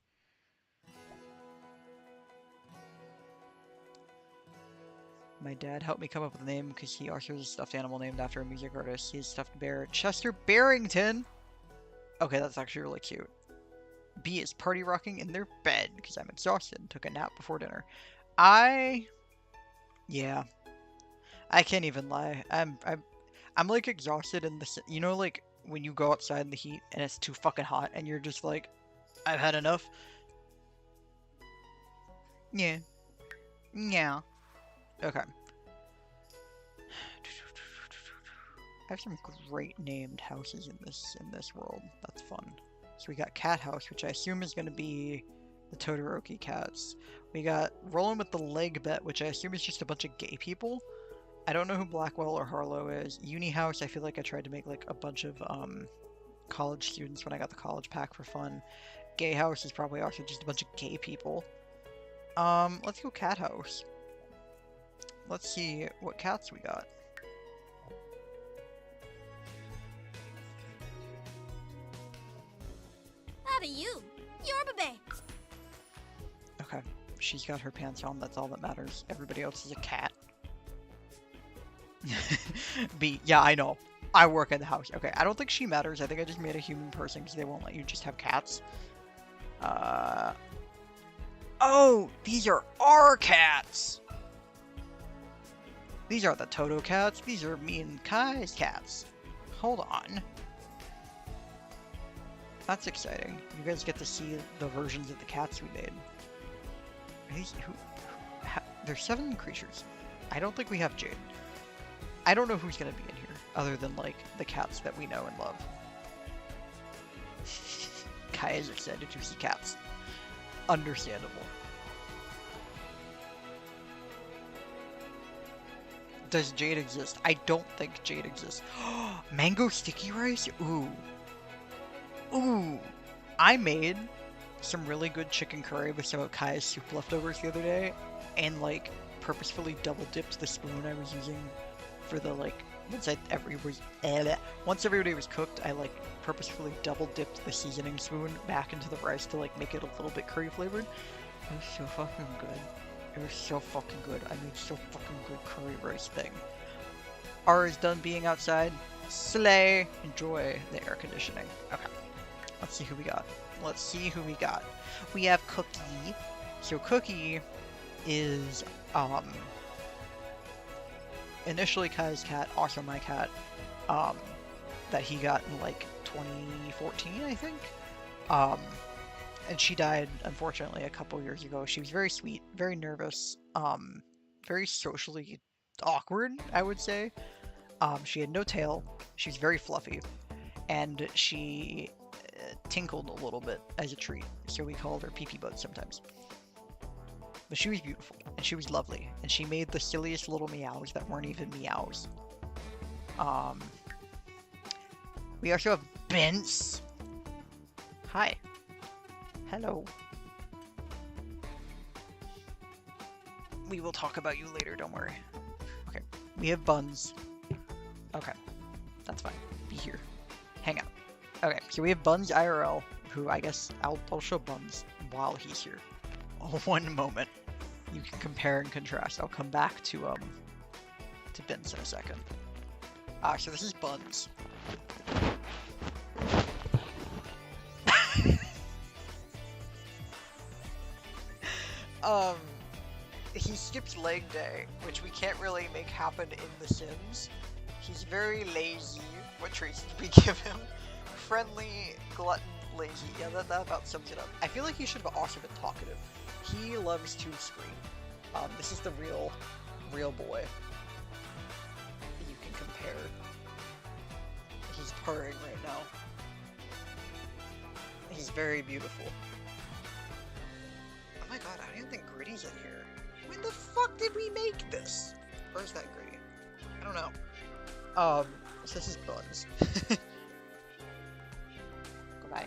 My dad helped me come up with a name because he also has a stuffed animal named after a music artist. He's stuffed bear Chester Barrington. Okay, that's actually really cute. B is party rocking in their bed because I'm exhausted and took a nap before dinner. Yeah. I can't even lie. I'm like exhausted in the, you know, like when you go outside in the heat and it's too fucking hot and you're just like, I've had enough. Yeah. Yeah. Okay. I have some great named houses in this world. That's fun. So we got Cat House, which I assume is going to be the Todoroki cats. We got Rolling with the Leg Bet, which I assume is just a bunch of gay people. I don't know who Blackwell or Harlow is. Uni House, I feel like I tried to make like a bunch of college students when I got the college pack for fun. Gay House is probably also just a bunch of gay people. Let's go Cat House. Let's see what cats we got. Howdy you. Yorba. Okay, she's got her pants on, that's all that matters. Everybody else is a cat. B, yeah, I know. I work in the house. Okay, I don't think she matters. I think I just made a human person because they won't let you just have cats. Oh, these are our cats! These are the Toto cats. These are me and Kai's cats. Hold on. That's exciting. You guys get to see the versions of the cats we made. Are these, there's 7 creatures. I don't think we have Jade. I don't know who's gonna be in here, other than, like, the cats that we know and love. Kai is excited to see cats. Understandable. Does Jade exist? I don't think Jade exists. Mango sticky rice? Ooh. Ooh. I made some really good chicken curry with some of Kai's soup leftovers the other day, and, like, purposefully double dipped the spoon I was using for the, like, once everybody was cooked, I, like, purposefully double dipped the seasoning spoon back into the rice to, like, make it a little bit curry flavored. It was so fucking good. It was so fucking good. I made so fucking good curry rice thing. R is done being outside. Slay. Enjoy the air conditioning. Okay. Let's see who we got. Let's see who we got. We have Cookie. So Cookie is, initially Kai's cat, also my cat, that he got in, like, 2014, I think? And she died, unfortunately, a couple years ago. She was very sweet, very nervous, very socially awkward, I would say. She had no tail, she was very fluffy, and she tinkled a little bit as a treat, so we called her Pee Pee Bud sometimes. But she was beautiful, and she was lovely, and she made the silliest little meows that weren't even meows. We also have Bence. Hi. Hello. We will talk about you later, don't worry. Okay, we have Buns. Okay, that's fine. Be here. Hang out. Okay, so we have Buns IRL, who I guess I'll show Buns while he's here. One moment. You can compare and contrast. I'll come back to Bence in a second. So this is Buns. He skips leg day, which we can't really make happen in The Sims. He's very lazy. What traits did we give him? Friendly, glutton, lazy. Yeah, that about sums it up. I feel like he should have also been talkative. He loves to scream. This is the real boy that you can compare. He's purring right now. He's very beautiful. Oh my god, I don't even think Gritty's in here. When the fuck did we make this? Where's that Gritty? I don't know. So this is Buns. Goodbye.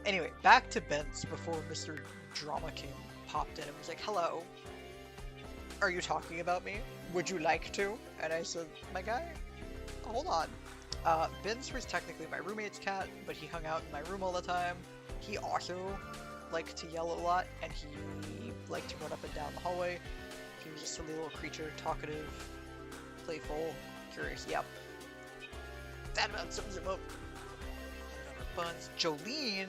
Anyway, back to Bence before Mr. Drama King popped in and was like, hello. Are you talking about me? Would you like to? And I said, my guy, hold on. Bence was technically my roommate's cat, but he hung out in my room all the time. He also liked to yell a lot, and he liked to run up and down the hallway. He was a silly little creature, talkative, playful, curious, yep. That about sums him up. Buns. Jolene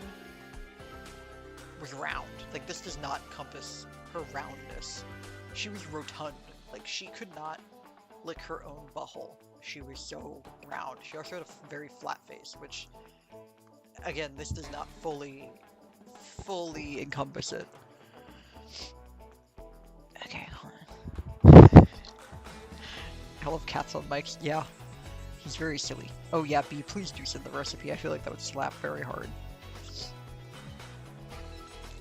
was round. Like, this does not encompass her roundness. She was rotund. Like, she could not lick her own butthole. She was so round. She also had a very flat face, which, again, this does not fully encompass it. Okay, hold on. I love cats on mics. Yeah, he's very silly. Oh yeah, B, please do send the recipe. I feel like that would slap very hard.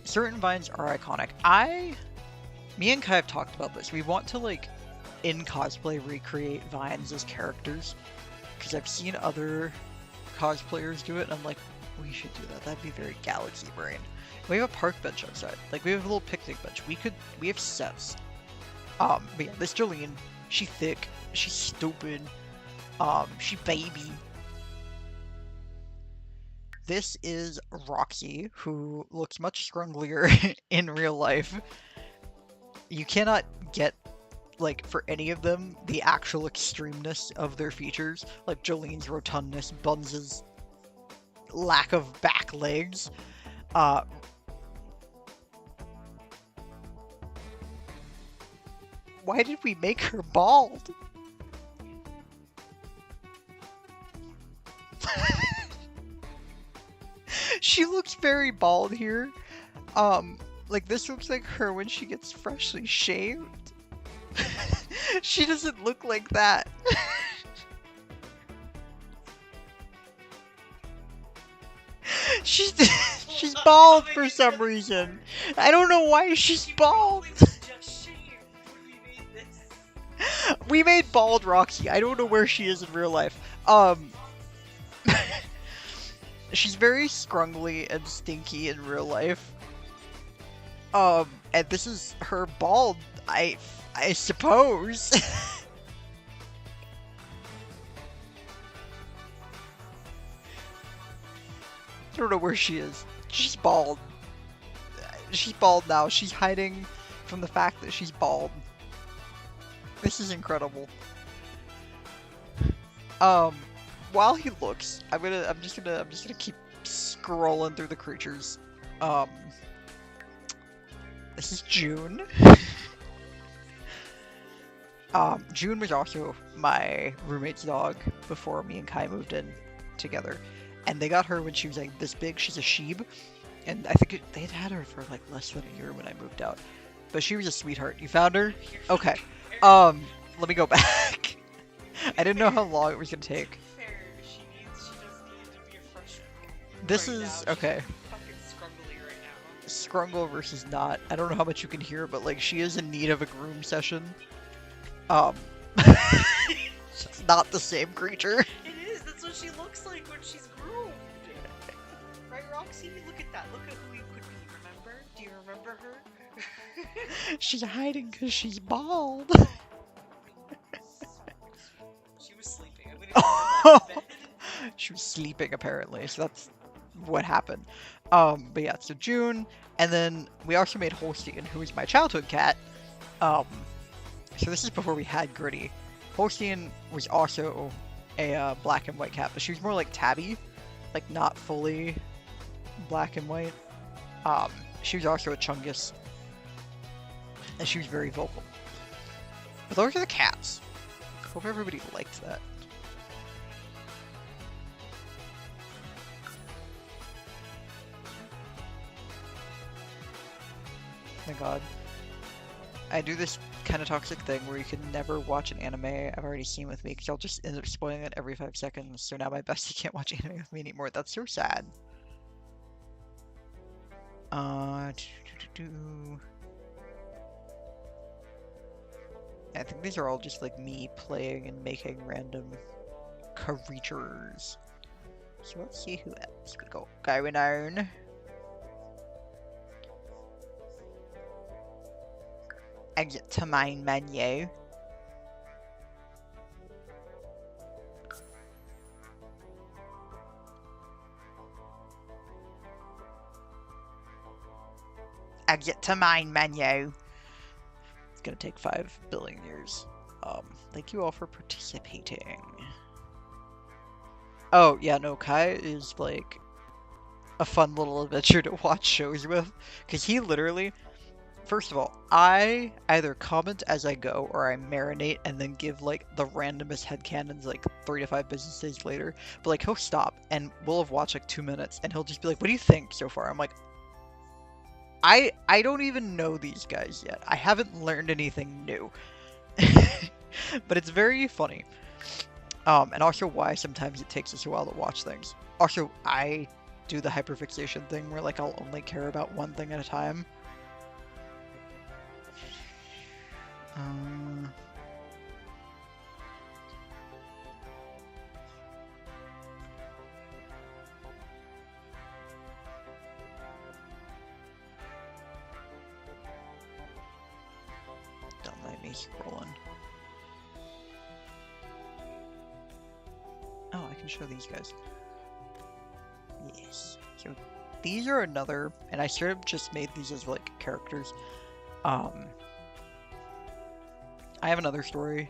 Certain vines are iconic. Me and Kai have talked about this. We want to, like, in cosplay, recreate vines as characters. Because I've seen other cosplayers do it, and I'm like, we should do that. That'd be very galaxy brain. We have a park bench outside. Like, we have a little picnic bench. We have sets. But yeah, this Jolene, she thick, she's stupid, she baby. This is Roxy, who looks much scrunglier in real life. You cannot get, like, for any of them, the actual extremeness of their features. Like Jolene's rotundness, Buns' lack of back legs. Why did we make her bald? She looks very bald here. Like, this looks like her when she gets freshly shaved. She doesn't look like that. She's bald for some reason. I don't know why she's bald. We made bald Roxy. I don't know where she is in real life. She's very scrungly and stinky in real life. And this is her bald, I suppose. I don't know where she is. She's bald. She's bald now. She's hiding from the fact that she's bald. This is incredible. While he looks, I'm just gonna keep scrolling through the creatures. This is June. June was also my roommate's dog before me and Kai moved in together. and they got her when she was like this big. She's a sheep, and I think they'd had her for like less than a year when I moved out. But she was a sweetheart. You found her? Okay. Let me go back. I didn't know how long it was gonna take. Fair. She does need to be a fresh. This right is now. okay. She's fucking scrumbly right now. Scrungle versus not. I don't know how much you can hear, but like she is in need of a groom session. It's not the same creature. It is. That's what she looks like when she's groomed. Right, Roxy? Look at that. Look at who you could be. Remember? Do you remember her? She's hiding because she's bald. She was sleeping. I'm gonna go to bed. She was sleeping apparently, so that's what happened. But yeah, so June, and then we also made Holstein, who is my childhood cat. So this is before we had Gritty. Holstein was also a black and white cat, but she was more like tabby, like not fully black and white. She was also a Chungus, and she was very vocal. But those are the cats. Hope everybody liked that. Oh my god. I do this kind of toxic thing where you can never watch an anime I've already seen with me because I'll just end up spoiling it every 5 seconds. So now my bestie can't watch anime with me anymore. That's so sad. I think these are all just like me playing and making random creatures. So let's see who else we got going on. Exit to main menu. Exit to main menu. It's gonna take 5 billion years. Thank you all for participating. Oh, yeah, no, Kai is like a fun little adventure to watch shows with. Because he literally, first of all, I either comment as I go or I marinate and then give like the randomest headcanons like 3 to 5 business days later. But like he'll stop and we'll have watched like 2 minutes and he'll just be like, what do you think so far? I'm like, I don't even know these guys yet. I haven't learned anything new. But it's very funny. And also why sometimes it takes us a while to watch things. Also, I do the hyperfixation thing where like I'll only care about one thing at a time. Don't let me scrolling. Oh, I can show these guys. Yes. So these are another, and I sort of just made these as like characters. I have another story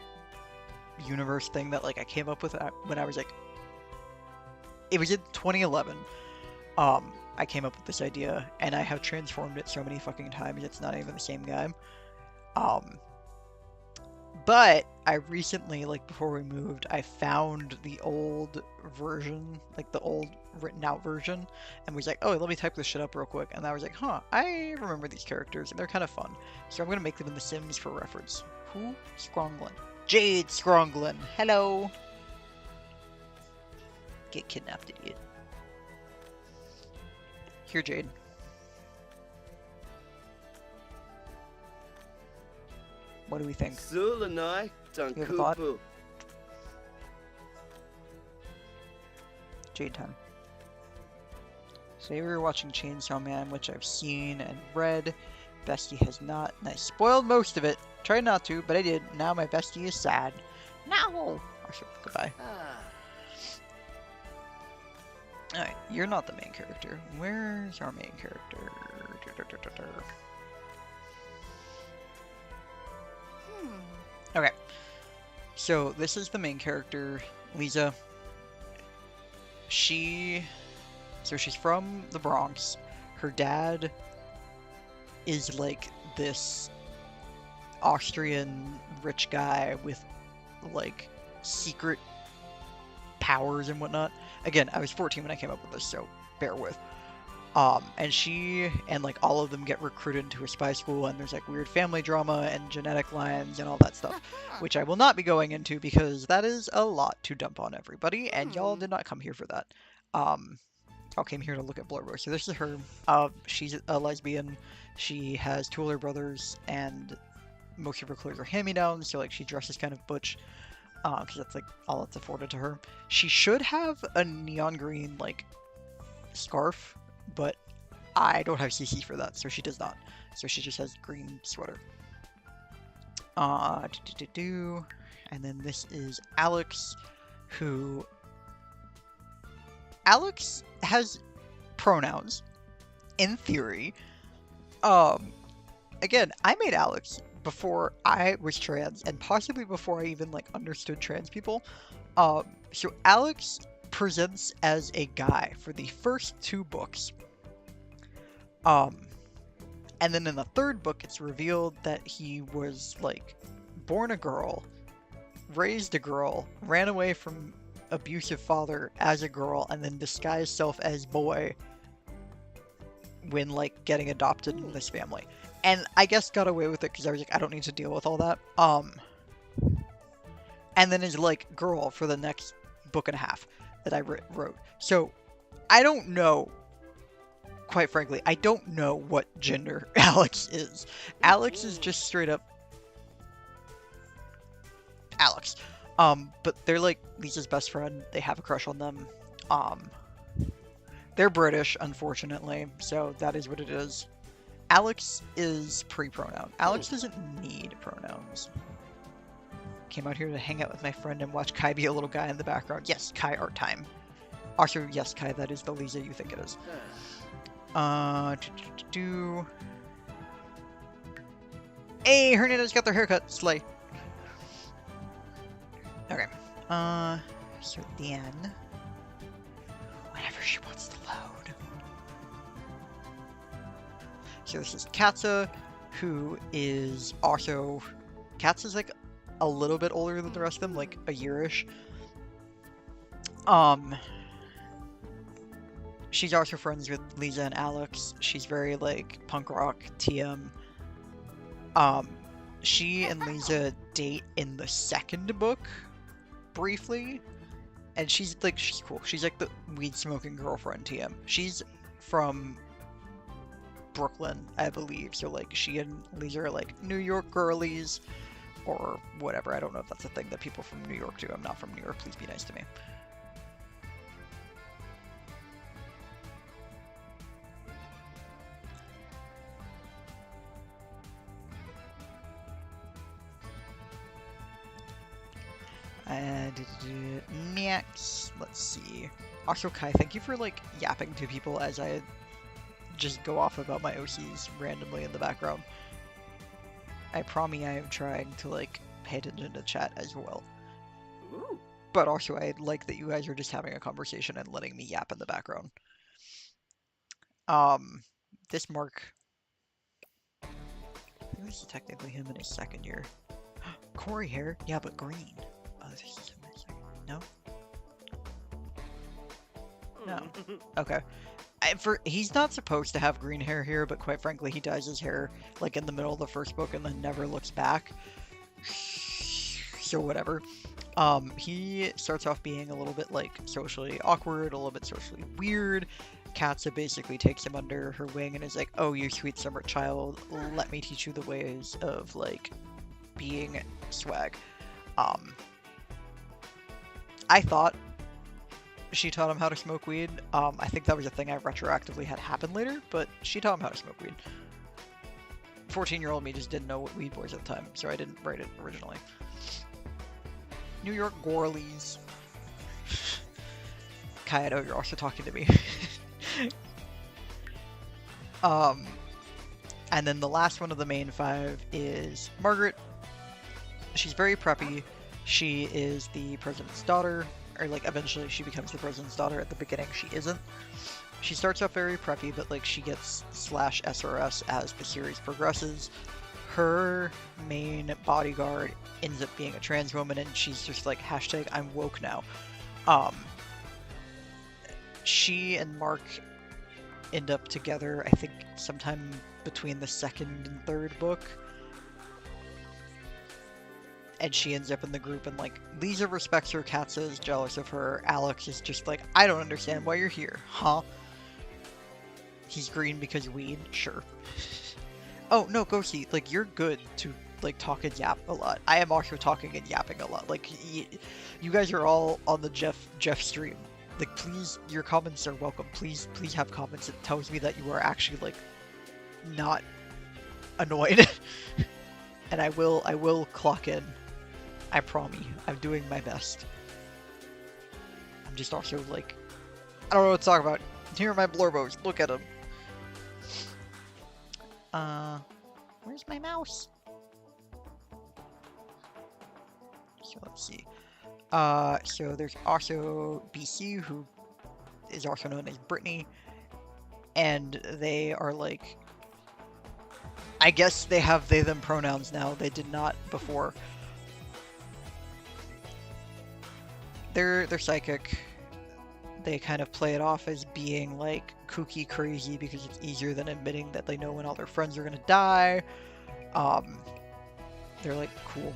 universe thing that like I came up with when I was like, it was in 2011. I came up with this idea and I have transformed it so many fucking times it's not even the same guy. But I recently, like before we moved, I found the old version, like the old written out version, and was like, oh, let me type this shit up real quick. And I was like, huh, I remember these characters and they're kind of fun. So I'm gonna make them in The Sims for reference. Who? Skronglin. Jade Skronglin. Hello. Get kidnapped, idiot. Here, Jade. What do we think? Sulanai, You have a thought? Tunkupu. Jade time. Today we were watching Chainsaw Man, which I've seen and read. Bestie has not, and I spoiled most of it. Tried not to, but I did. Now my bestie is sad. No! Goodbye. Ah, Alright, you're not the main character. Where's our main character? Okay. So this is the main character, Lisa. She's from the Bronx. Her dad is like this Austrian rich guy with like secret powers and whatnot. Again, I was 14 when I came up with this, so bear with. And she and like all of them get recruited into a spy school, and there's like weird family drama and genetic lines and all that stuff, which I will not be going into because that is a lot to dump on everybody, and y'all did not come here for that. Y'all came here to look at Blurbo. So this is her. She's a lesbian. She has two older brothers, and most of her clothes are hand-me-downs, so like she dresses kind of butch, because that's like all that's afforded to her. She should have a neon green like scarf, but I don't have CC for that, so she does not. So she just has green sweater. And then this is Alex, who... Alex has pronouns, in theory. Again, I made Alex before I was trans, and possibly before I even, like, understood trans people. So Alex presents as a guy for the first 2 books. And then in the 3rd book, it's revealed that he was, like, born a girl, raised a girl, ran away from abusive father as a girl, and then disguised self as boy when, like, getting adopted in this family. And I guess got away with it because I was like, I don't need to deal with all that. And then is, like, girl for the next book and a half that I wrote. So, I don't know. Quite frankly, I don't know what gender Alex is. Alex is just straight up Alex. But they're like Lisa's best friend. They have a crush on them. They're British, unfortunately, so that is what it is. Alex is pre-pronoun. Alex doesn't need pronouns. Came out here to hang out with my friend and watch Kai be a little guy in the background. Yes, Kai art time. Also, yes, Kai, that is the Lisa you think it is. Hey, Hernandez got their haircut. Slay. Okay. So then, whenever she wants to load. So this is Katza, who is also... Katza's like a little bit older than the rest of them, like a year-ish. She's also friends with Lisa and Alex. She's very, like, punk rock, TM. She and Lisa date in the 2nd book, briefly. And she's cool. She's, like, the weed-smoking girlfriend, TM. She's from Brooklyn, I believe. So, like, she and Lisa are, like, New York girlies, or whatever. I don't know if that's a thing that people from New York do. I'm not from New York. Please be nice to me. Next, let's see. Also, Kai, thank you for, like, yapping to people as I just go off about my OCs randomly in the background. I promise I am trying to, like, pay attention to chat as well. Ooh. But also, I like that you guys are just having a conversation and letting me yap in the background. This Mark... I think this is technically him in his 2nd year. Corey hair? Yeah, but green. Oh, this is him in his 2nd year. No? No. Okay. He's not supposed to have green hair here, but quite frankly, he dyes his hair, like, in the middle of the 1st book and then never looks back. So whatever. He starts off being a little bit, like, socially awkward, a little bit socially weird. Katza basically takes him under her wing and is like, oh, you sweet summer child, let me teach you the ways of, like, being swag. I thought she taught him how to smoke weed. I think that was a thing I retroactively had happen later, but she taught him how to smoke weed. 14-year-old me just didn't know what weed was at the time, so I didn't write it originally. New York Gorlies. Kai, I know you're also talking to me. And then the last one of the main 5 is Margaret. She's very preppy. She is the president's daughter, or, like, eventually she becomes the president's daughter. At the beginning, she isn't. She starts off very preppy, but, like, she gets /SRS as the series progresses. Her main bodyguard ends up being a trans woman, and she's just like, hashtag I'm woke now. she and Mark end up together, I think, sometime between the second and third book. And she ends up in the group, and like Lisa respects her, Katza is jealous of her, Alex is just like, I don't understand why you're here, huh? He's green because weed, sure. Oh no, Ghosty, like you're good to like talk and yap a lot. I am also talking and yapping a lot. Like you guys are all on the Jeff stream. Like please, your comments are welcome. Please have comments. It tells me that you are actually like not annoyed. And I will clock in. I promise. I'm doing my best. I'm just also like, I don't know what to talk about. Here are my Blorbos. Look at them. Where's my mouse? So let's see. So there's also BC, who is also known as Brittany, and they are like, I guess they have they them pronouns now. They did not before. They're psychic. They kind of play it off as being like kooky crazy because it's easier than admitting that they know when all their friends are gonna die. They're like cool,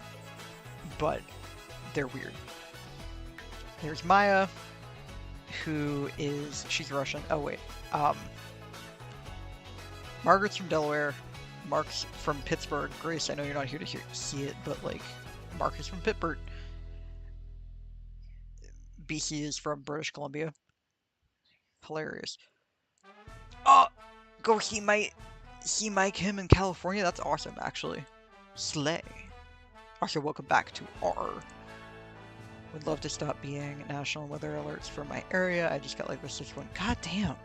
but they're weird. There's Maya, she's Russian. Oh wait, Margaret's from Delaware. Mark's from Pittsburgh. Grace, I know you're not here to see it, but like, Mark is from Pittsburgh. BC is from British Columbia. Hilarious. Oh, go see Mike him in California. That's awesome, actually. Slay. Also, welcome back to R. Would love to stop being national weather alerts for my area. I just got like the 6th one. God damn.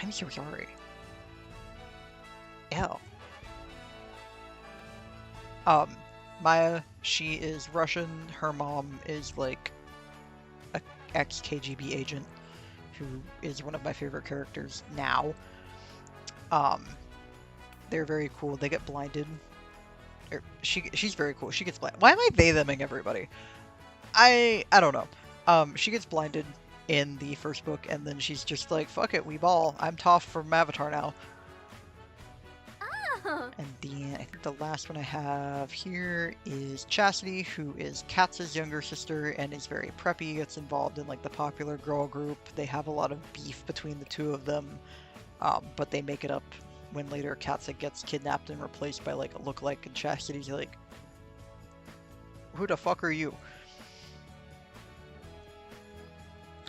I'm so sorry. Ew. Maya, she is Russian. Her mom is like a ex-KGB agent who is one of my favorite characters now. They're very cool. They get blinded. She's very cool. She gets blinded. Why am I they-theming everybody? I don't know. She gets blinded in the first book, and then she's just like, fuck it, we ball. I'm Toph from Avatar now. Oh. And then I think the last one I have here is Chastity, who is Katza's younger sister and is very preppy, gets involved in like the popular girl group. They have a lot of beef between the two of them, but they make it up when later Katza gets kidnapped and replaced by like a lookalike, and Chastity's like, who the fuck are you?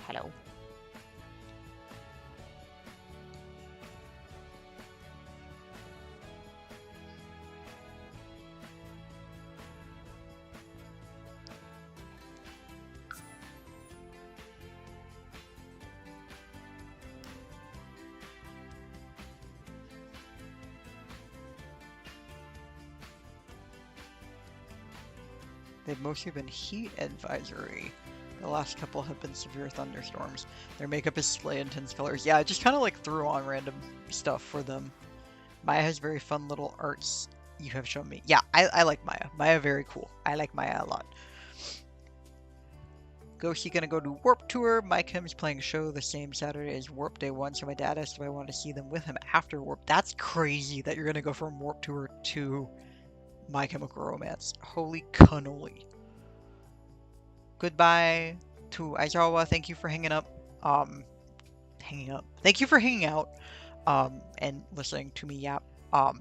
Hello. They've mostly been heat advisory. The last couple have been severe thunderstorms. Their makeup is slay intense colors. Yeah, I just kind of like threw on random stuff for them. Maya has very fun little arts you have shown me. Yeah, I like Maya. Maya very cool. I like Maya a lot. Ghosty gonna go to Warp Tour. My Kim's playing a show the same Saturday as Warp Day 1, so my dad asked if I want to see them with him after Warp. That's crazy that you're gonna go from Warp Tour to My Chemical Romance. Holy cannoli. Goodbye to Aizawa. Thank you for hanging up. Thank you for hanging out. And listening to me yap. I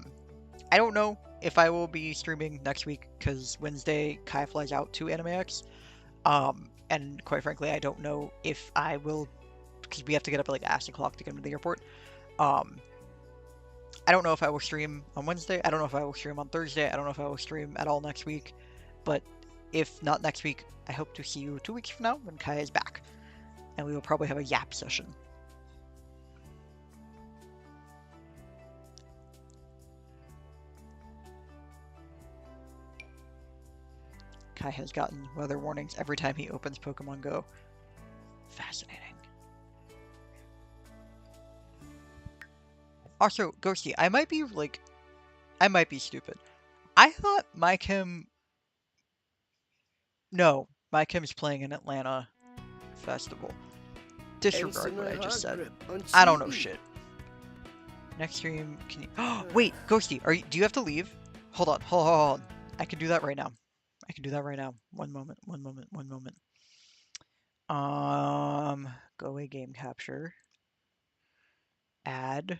don't know if I will be streaming next week because Wednesday Kai flies out to AnimeX. And quite frankly, I don't know if I will, because we have to get up at like ass o'clock to get him to the airport. I don't know if I will stream on Wednesday. I don't know if I will stream on Thursday. I don't know if I will stream at all next week. But if not next week, I hope to see you 2 weeks from now when Kai is back. And we will probably have a yap session. Kai has gotten weather warnings every time he opens Pokemon Go. Fascinating. Also, Ghosty, I might be stupid. I thought My Kim... No, My Kim's playing an Atlanta festival. Disregard what I just said. I don't know shit. Next stream, can you? Wait, Ghosty, do you have to leave? Hold on, hold on. I can do that right now. I can do that right now. One moment, one moment, one moment. Go away game capture. Add.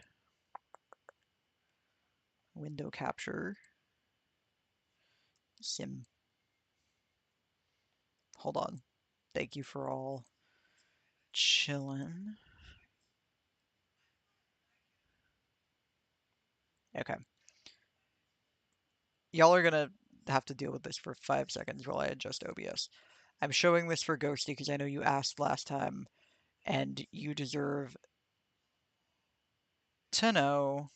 Window capture. Sim. Hold on. Thank you for all chillin'. Okay. Y'all are gonna have to deal with this for 5 seconds while I adjust OBS. I'm showing this for Ghosty because I know you asked last time, and you deserve to know.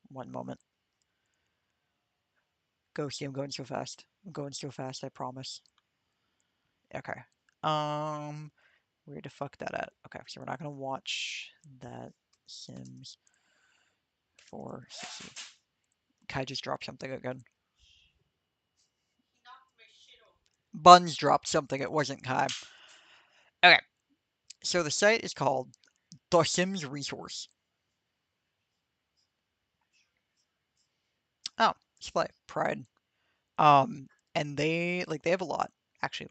One moment. Ghosty, I'm going so fast. I'm going so fast, I promise. Okay. Where the fuck that at? Okay, so we're not gonna watch that Sims 4. Kai just dropped something again. Buns dropped something, it wasn't Kai. Okay, so the site is called The Sims Resource. Oh, display, Pride. And they have a lot. Actually,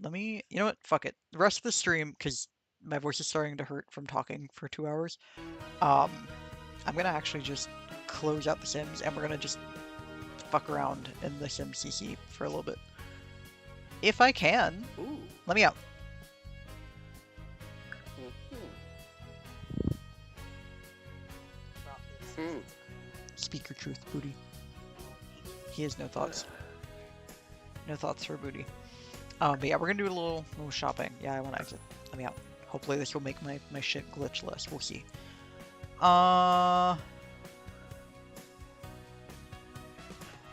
you know what? Fuck it. The rest of the stream, because my voice is starting to hurt from talking for 2 hours. I'm gonna actually just close out the Sims, and we're gonna just fuck around in the Sims CC for a little bit. If I can, Ooh. let me out. Hmm. Speak your truth, Booty. He has no thoughts. No thoughts for Booty. But yeah, we're gonna do a little shopping. Yeah, I want to exit. Let me out. Hopefully this will make my shit glitchless. We'll see. Oh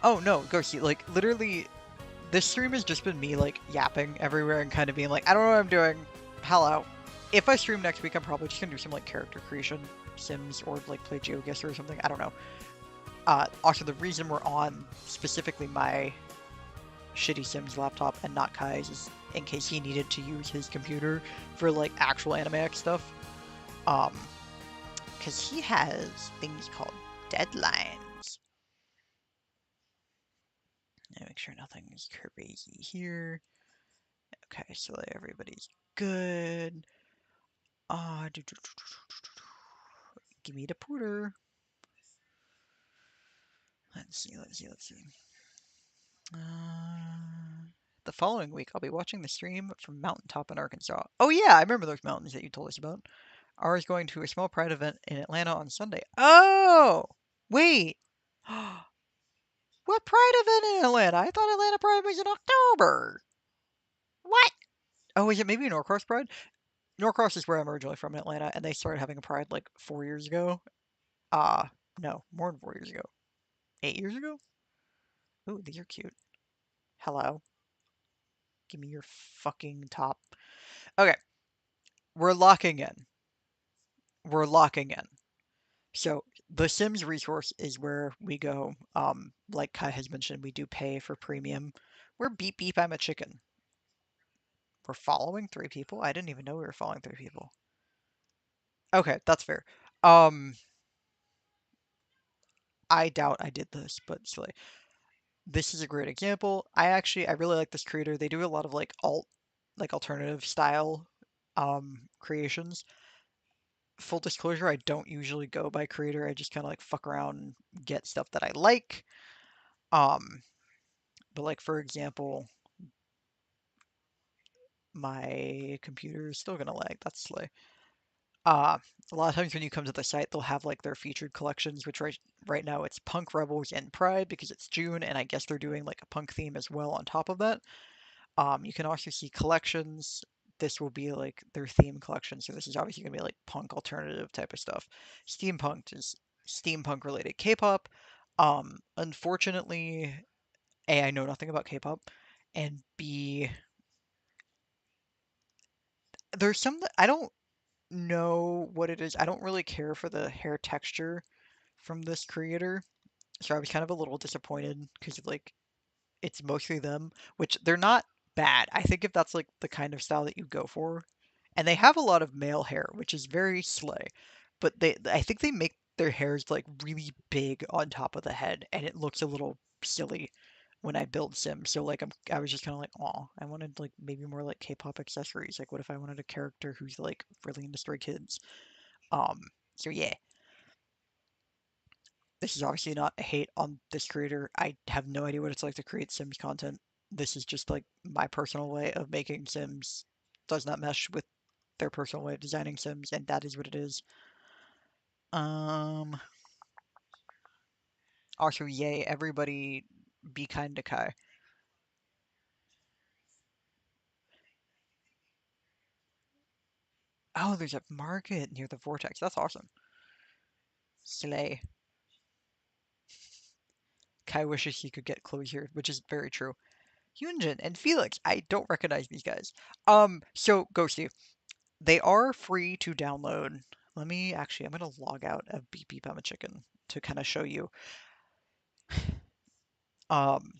no, Ghosty, like literally this stream has just been me like yapping everywhere and kind of being like, I don't know what I'm doing. Hello. If I stream next week, I'm probably just gonna do some like character creation Sims or like play GeoGuessr or something. I don't know. Also, the reason we're on specifically my shitty Sims laptop and not Kai's is in case he needed to use his computer for like actual Animax stuff. Because he has things called deadlines. Make sure nothing's crazy here. Okay, so everybody's good. Give me the pooter. Let's see. The following week, I'll be watching the stream from Mountaintop in Arkansas. Oh yeah, I remember those mountains that you told us about. Ours going to a small Pride event in Atlanta on Sunday. Oh, wait. What Pride event in Atlanta? I thought Atlanta Pride was in October. What? Oh, is it maybe Norcross Pride? Norcross is where I'm originally from in Atlanta, and they started having a Pride like 4 years ago. No, more than 4 years ago. 8 years ago? Ooh, these are cute. Hello. Give me your fucking top. Okay. We're locking in. We're locking in. So the Sims resource is where we go. Like Kai has mentioned, we do pay for premium. We're beep beep, I'm a chicken. We're following 3 people? I didn't even know we were following 3 people. Okay, that's fair. I doubt I did this, but still. This is a great example. I really like this creator. They do a lot of like alternative style creations. Full disclosure, I don't usually go by creator. I just kind of like fuck around and get stuff that I like. But like for example, my computer is still gonna lag. That's slay. A lot of times when you come to the site, they'll have like their featured collections, which right now it's Punk Rebels and Pride because it's June, and I guess they're doing like a punk theme as well on top of that. You can also see collections. This will be like their theme collection, so this is obviously gonna be like punk alternative type of stuff. Steampunk is steampunk related K-pop. Unfortunately, A, I know nothing about K-pop, and B, there's some that I don't know what it is. I don't really care for the hair texture from this creator, so I was kind of a little disappointed because like it's mostly them, which they're not bad. I think if that's like the kind of style that you go for, and they have a lot of male hair, which is very slay. But I think they make their hairs like really big on top of the head, and it looks a little silly when I build Sims. So like I was just kind of like, oh, I wanted like maybe more like K-pop accessories. Like, what if I wanted a character who's like really into Stray Kids? Um, so yeah, this is obviously not a hate on this creator. I have no idea what it's like to create Sims content. This is just like my personal way of making Sims. Does not mesh with their personal way of designing Sims, and that is what it is. Um, Also, yay, everybody be kind to Kai. Oh, there's a market near the vortex. That's awesome. Slay. Kai wishes he could get closure, which is very true. Hyunjin and Felix, I don't recognize these guys. So Ghosty, they are free to download. Let me actually, I'm gonna log out of Beep Beep I'm a Chicken to kind of show you. Um,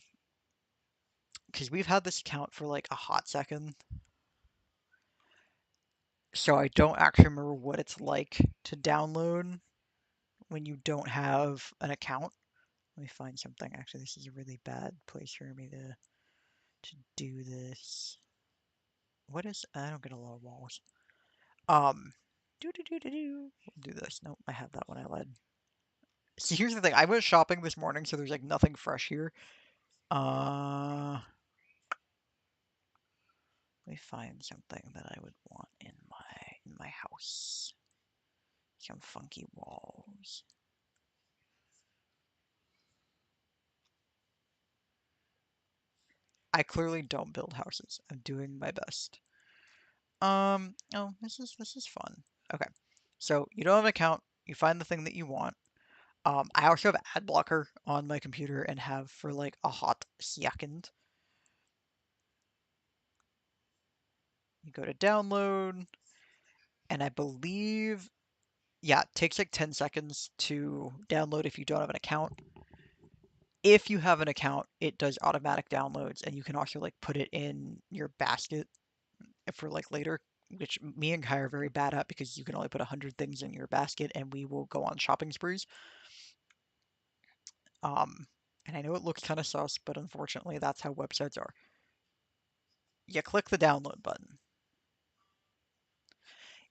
because we've had this account for like a hot second, so I don't actually remember what it's like to download when you don't have an account. Let me find something. Actually, this is a really bad place for me to do this. What is? I don't get a lot of walls. Um, do. We'll do this. Nope, I have that one I led. See, here's the thing. I went shopping this morning, so there's like nothing fresh here. Let me find something that I would want in my house. Some funky walls. I clearly don't build houses. I'm doing my best. Oh, this is fun. Okay. So you don't have an account, you find the thing that you want. I also have ad blocker on my computer and have for like a hot second. You go to download, and I believe, yeah, it takes like 10 seconds to download if you don't have an account. If you have an account, it does automatic downloads, and you can also like put it in your basket for like later, which me and Kai are very bad at because you can only put 100 things in your basket, and we will go on shopping sprees. And I know it looks kind of sus, but unfortunately, that's how websites are. You click the download button.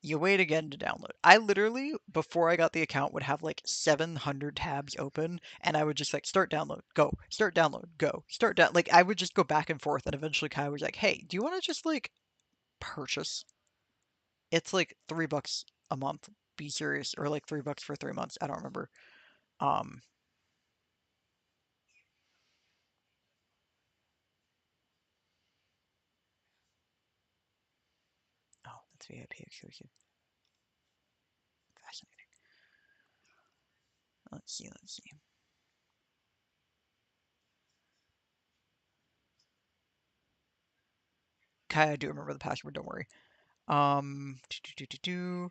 You wait again to download. I literally, before I got the account, would have like 700 tabs open, and I would just like start download, go, start download, go, start down. Like I would just go back and forth, and eventually Kai was like, "Hey, do you want to just like purchase? It's like $3 a month. Be serious, or like $3 for 3 months. I don't remember. Um, oh, that's VIP exclusive. Fascinating. Let's see. Let's see. Kai, I do remember the password. Don't worry. Do.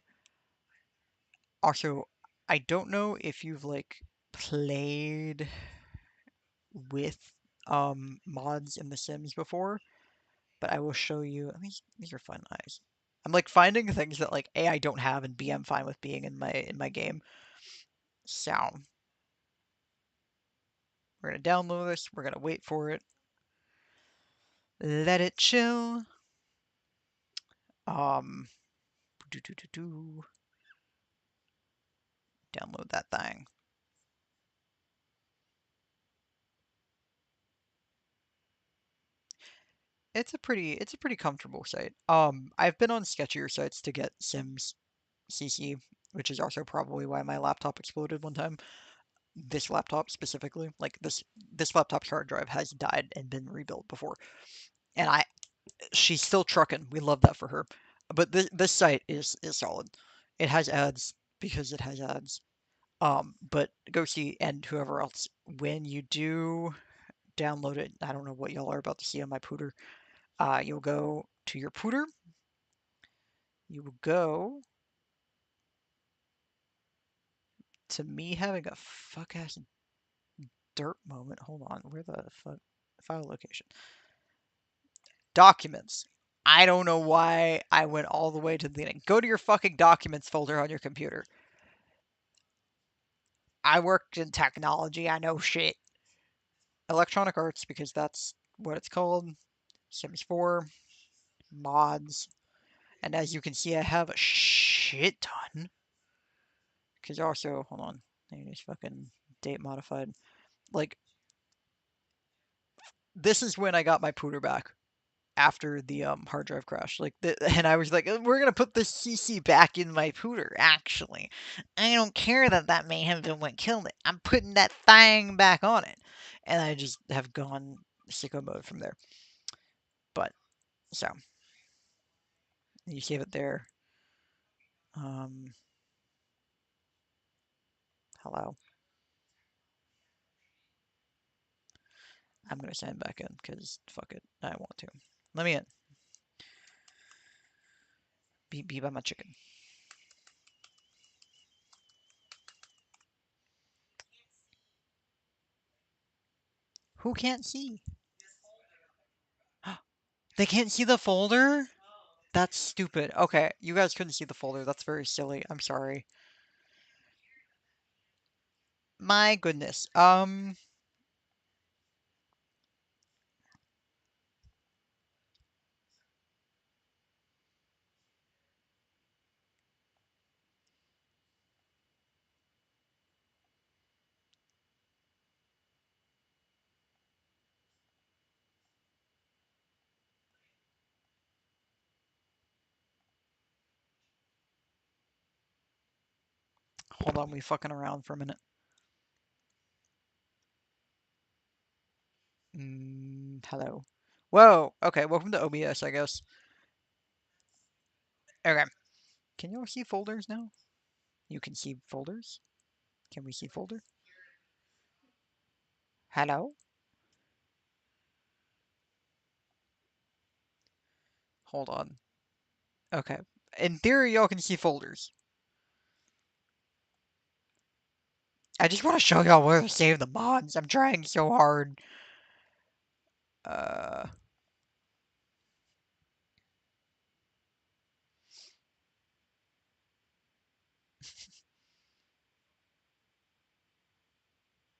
Also, I don't know if you've like played with mods in The Sims before, but I will show you. These are fun eyes. I'm like finding things that like A I don't have, and B I'm fine with being in my game. So we're gonna download this. We're gonna wait for it. Let it chill. Um, do. Download that thing. It's a pretty comfortable site. I've been on sketchier sites to get Sims CC, which is also probably why my laptop exploded one time. This laptop specifically, like this laptop's hard drive has died and been rebuilt before, and she's still trucking. We love that for her. But this site is solid. It has ads because it has ads. But go see and whoever else, when you do download it, I don't know what y'all are about to see on my pooter. You'll go to your pooter. You will go to me having a fuck ass dirt moment. Hold on, where the fuck file location? Documents. I don't know why I went all the way to the beginning. Go to your fucking documents folder on your computer. I worked in technology. I know shit. Electronic Arts, because that's what it's called. Sims 4. Mods. And as you can see, I have a shit ton. Because also, hold on. I need this fucking date modified. Like, this is when I got my pooter back. After the hard drive crash. And I was like, we're gonna put the CC back in my pooter. Actually, I don't care that that may have been what killed it. I'm putting that thing back on it, and I just have gone sicko mode from there. But so you save it there. Um, hello. I'm gonna sign back in because fuck it, I want to. Let me in. Be by my chicken. Who can't see? They can't see the folder? That's stupid. Okay, you guys couldn't see the folder. That's very silly. I'm sorry. My goodness. Hold on, we fucking around for a minute. Hello. Whoa. Okay, welcome to OBS, I guess. Okay. Can you all see folders now? You can see folders? Can we see folder? Hello? Hold on. Okay. In theory, y'all can see folders. I just want to show y'all where to save the mods. I'm trying so hard. Uh...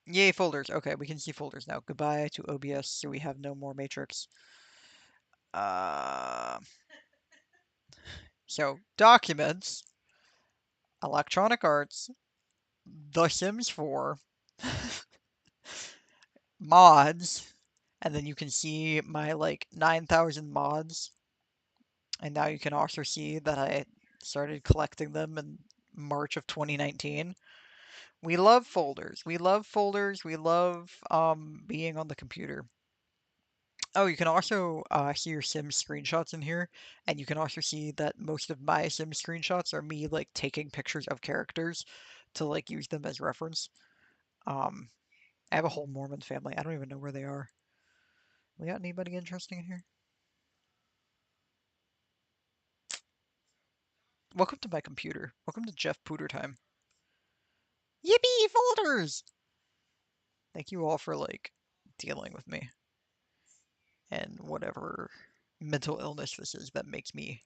Yay, folders. Okay, we can see folders now. Goodbye to OBS, so we have no more Matrix. Uh... So, documents, Electronic Arts, The Sims 4, mods, and then you can see my like 9,000 mods. And now you can also see that I started collecting them in March of 2019. We love folders. We love folders. We love being on the computer. Oh, you can also see your Sim screenshots in here, and you can also see that most of my Sim screenshots are me like taking pictures of characters to like use them as reference. Um, I have a whole Mormon family. I don't even know where they are. We got anybody interesting in here? Welcome to my computer. Welcome to Jeff Pooter time. Yippee folders! Thank you all for like dealing with me and whatever mental illness this is that makes me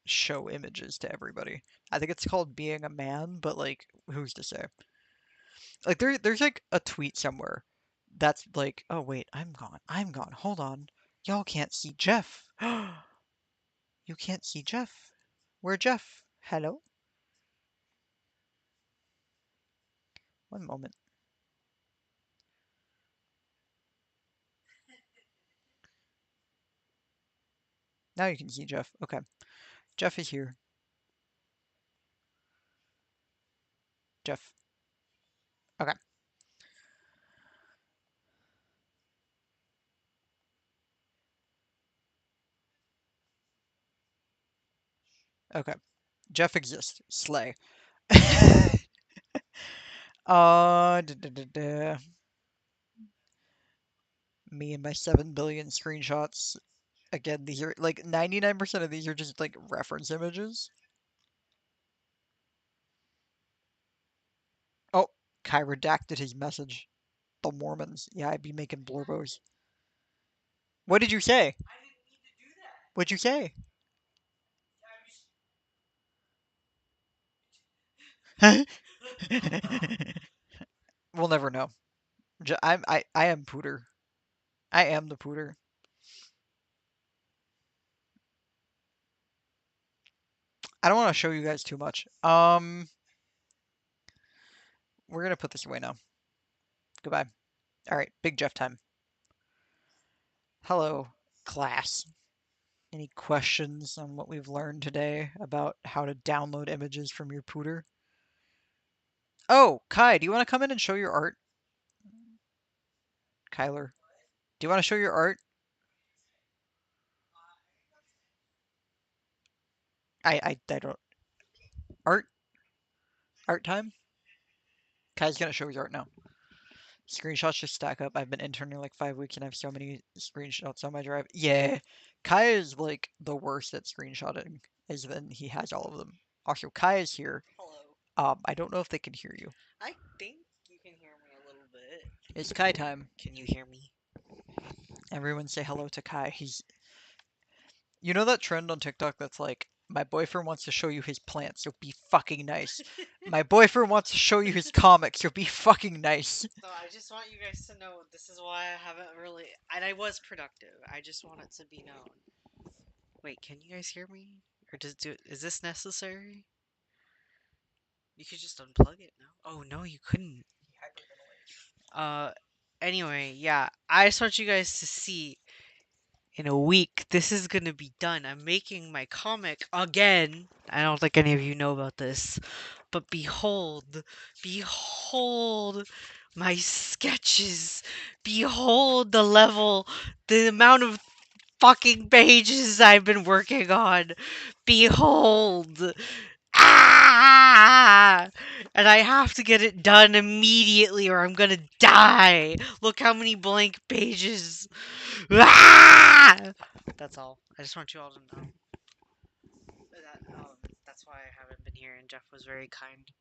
show images to everybody. I think it's called being a man, but like who's to say? Like there's like a tweet somewhere that's like, oh wait, I'm gone. I'm gone. Hold on. Y'all can't see Jeff. You can't see Jeff. Where Jeff? Hello? One moment. Now you can see Jeff. Okay. Jeff is here. Jeff. Okay. Okay. Jeff exists. Slay. Da, da, da, da. Me and my 7 billion screenshots. Again, these are like 99% of these are just like reference images. Oh, Kai redacted his message. The Mormons. Yeah, I'd be making blorbos. What did you say? What'd you say? We'll never know. I am Pooter. I am the Pooter. I don't want to show you guys too much. We're gonna put this away now. Goodbye. All right, Big Jeff time. Hello, class. Any questions on what we've learned today about how to download images from your Pooter? Oh, Kai, do you want to come in and show your art? Kyler, do you want to show your art? I don't. Art? Art time? Kai's gonna show his art now. Screenshots just stack up. I've been interning like 5 weeks and I have so many screenshots on my drive. Yeah, Kai is like the worst at screenshotting, as in he has all of them. Also, Kai is here. Hello. I don't know if they can hear you. I think you can hear me a little bit. It's Kai time. Can you hear me? Everyone say hello to Kai. You know that trend on TikTok that's like, my boyfriend wants to show you his plants, so be fucking nice. My boyfriend wants to show you his comics, so be fucking nice. So I just want you guys to know this is why I haven't really, and I was productive. I just want it to be known. Wait, can you guys hear me? Or is this necessary? You could just unplug it now. Oh no, you couldn't. Uh, anyway, yeah, I just want you guys to see in a week this is gonna be done. I'm making my comic again. I don't think any of you know about this, but behold my sketches. Behold the amount of fucking pages I've been working on. Behold. Ah! And I have to get it done immediately or I'm gonna die. Look how many blank pages. Ah! That's all. I just want you all to know. That's why I haven't been here, and Jeff was very kind.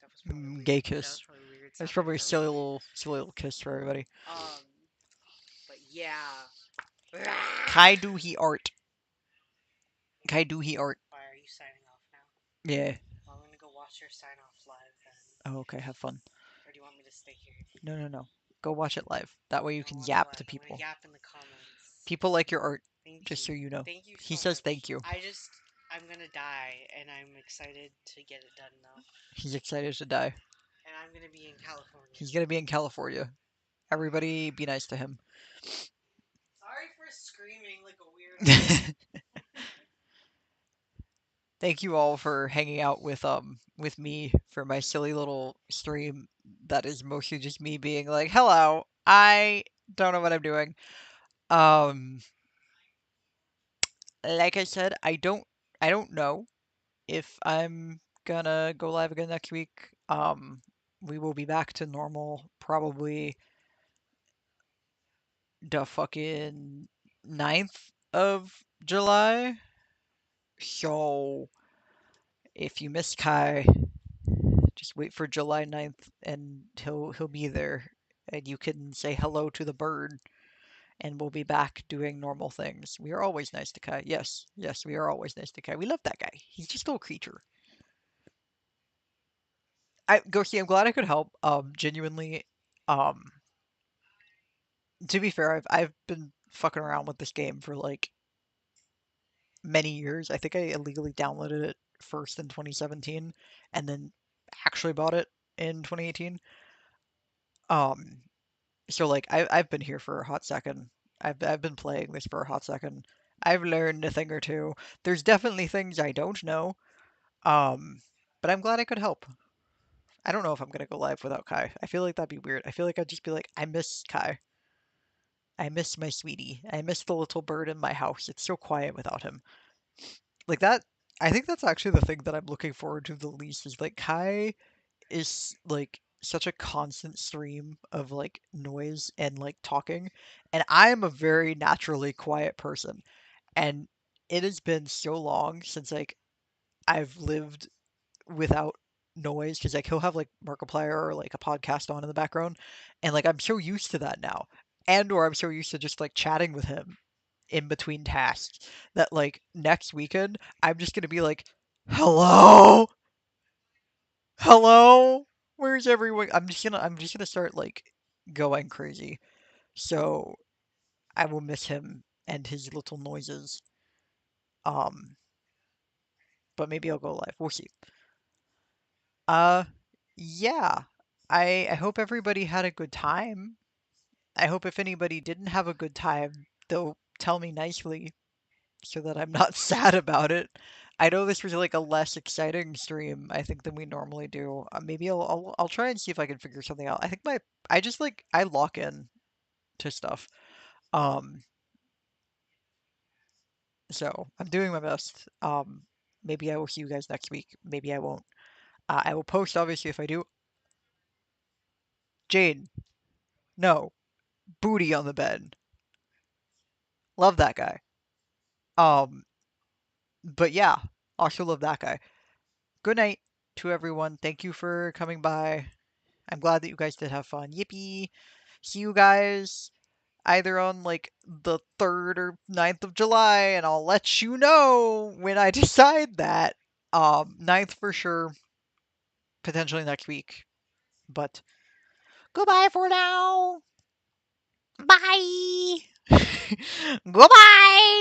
That was probably weird. Gay That kiss. was probably weird. That's sounding probably a for silly little kiss for everybody. But yeah. Kai do he art. Kai do he art. Why are you signing off now? Yeah. Well, I'm gonna go watch your sign off live then. Oh, okay. Have fun. Or do you want me to stay here? No. Go watch it live. That way you I'll can watch yap live. to I'm people. gonna yap in the comments. People like your art, Thank just you. so you know. Thank you He so says much. thank you. I'm gonna die, and I'm excited to get it done though. He's excited to die. And I'm gonna be in California. He's gonna be in California. Everybody be nice to him. Sorry for screaming like a weirdo. Thank you all for hanging out with me for my silly little stream that is mostly just me being like, "Hello, I don't know what I'm doing." Um like I said, I don't know if I'm gonna go live again next week. We will be back to normal probably the fucking 9th of July. So if you miss Kai, just wait for July 9th and he'll be there and you can say hello to the bird and we'll be back doing normal things. We are always nice to Kai. Yes, we are always nice to Kai. We love that guy. He's just a little creature. Ghosty, I'm glad I could help. Genuinely, um, to be fair, I've been fucking around with this game for like many years. I think I illegally downloaded it first in 2017 and then actually bought it in 2018. Um, so like I've been here for a hot second. I've been playing this for a hot second. I've learned a thing or two. There's definitely things I don't know. Um, but I'm glad I could help. I don't know if I'm gonna go live without Kai. I feel like that'd be weird. I feel like I'd just be like, I miss Kai. I miss my sweetie. I miss the little bird in my house. It's so quiet without him. Like that. I think that's actually the thing that I'm looking forward to the least is like Kai is like such a constant stream of like noise and like talking, and I am a very naturally quiet person, and it has been so long since like I've lived without noise because like he'll have like Markiplier or like a podcast on in the background, and like I'm so used to that now. and or I'm so used to just like chatting with him in between tasks that like next weekend I'm just gonna be like, hello, hello, where's everyone? I'm just gonna start like going crazy. So I will miss him and his little noises. Um, but maybe I'll go live. We'll see. Uh, yeah. I hope everybody had a good time. I hope if anybody didn't have a good time, they'll tell me nicely so that I'm not sad about it. I know this was like a less exciting stream, I think, than we normally do. Maybe I'll try and see if I can figure something out. I think I just like I lock in to stuff. Um, so I'm doing my best. Maybe I will see you guys next week. Maybe I won't. I will post obviously if I do. Jane, no, booty on the bed. Love that guy. Um, but yeah, also love that guy. Good night to everyone. Thank you for coming by. I'm glad that you guys did have fun. Yippee! See you guys either on like the 3rd or 9th of July, and I'll let you know when I decide that. 9th for sure, potentially next week. But goodbye for now. Bye. Goodbye.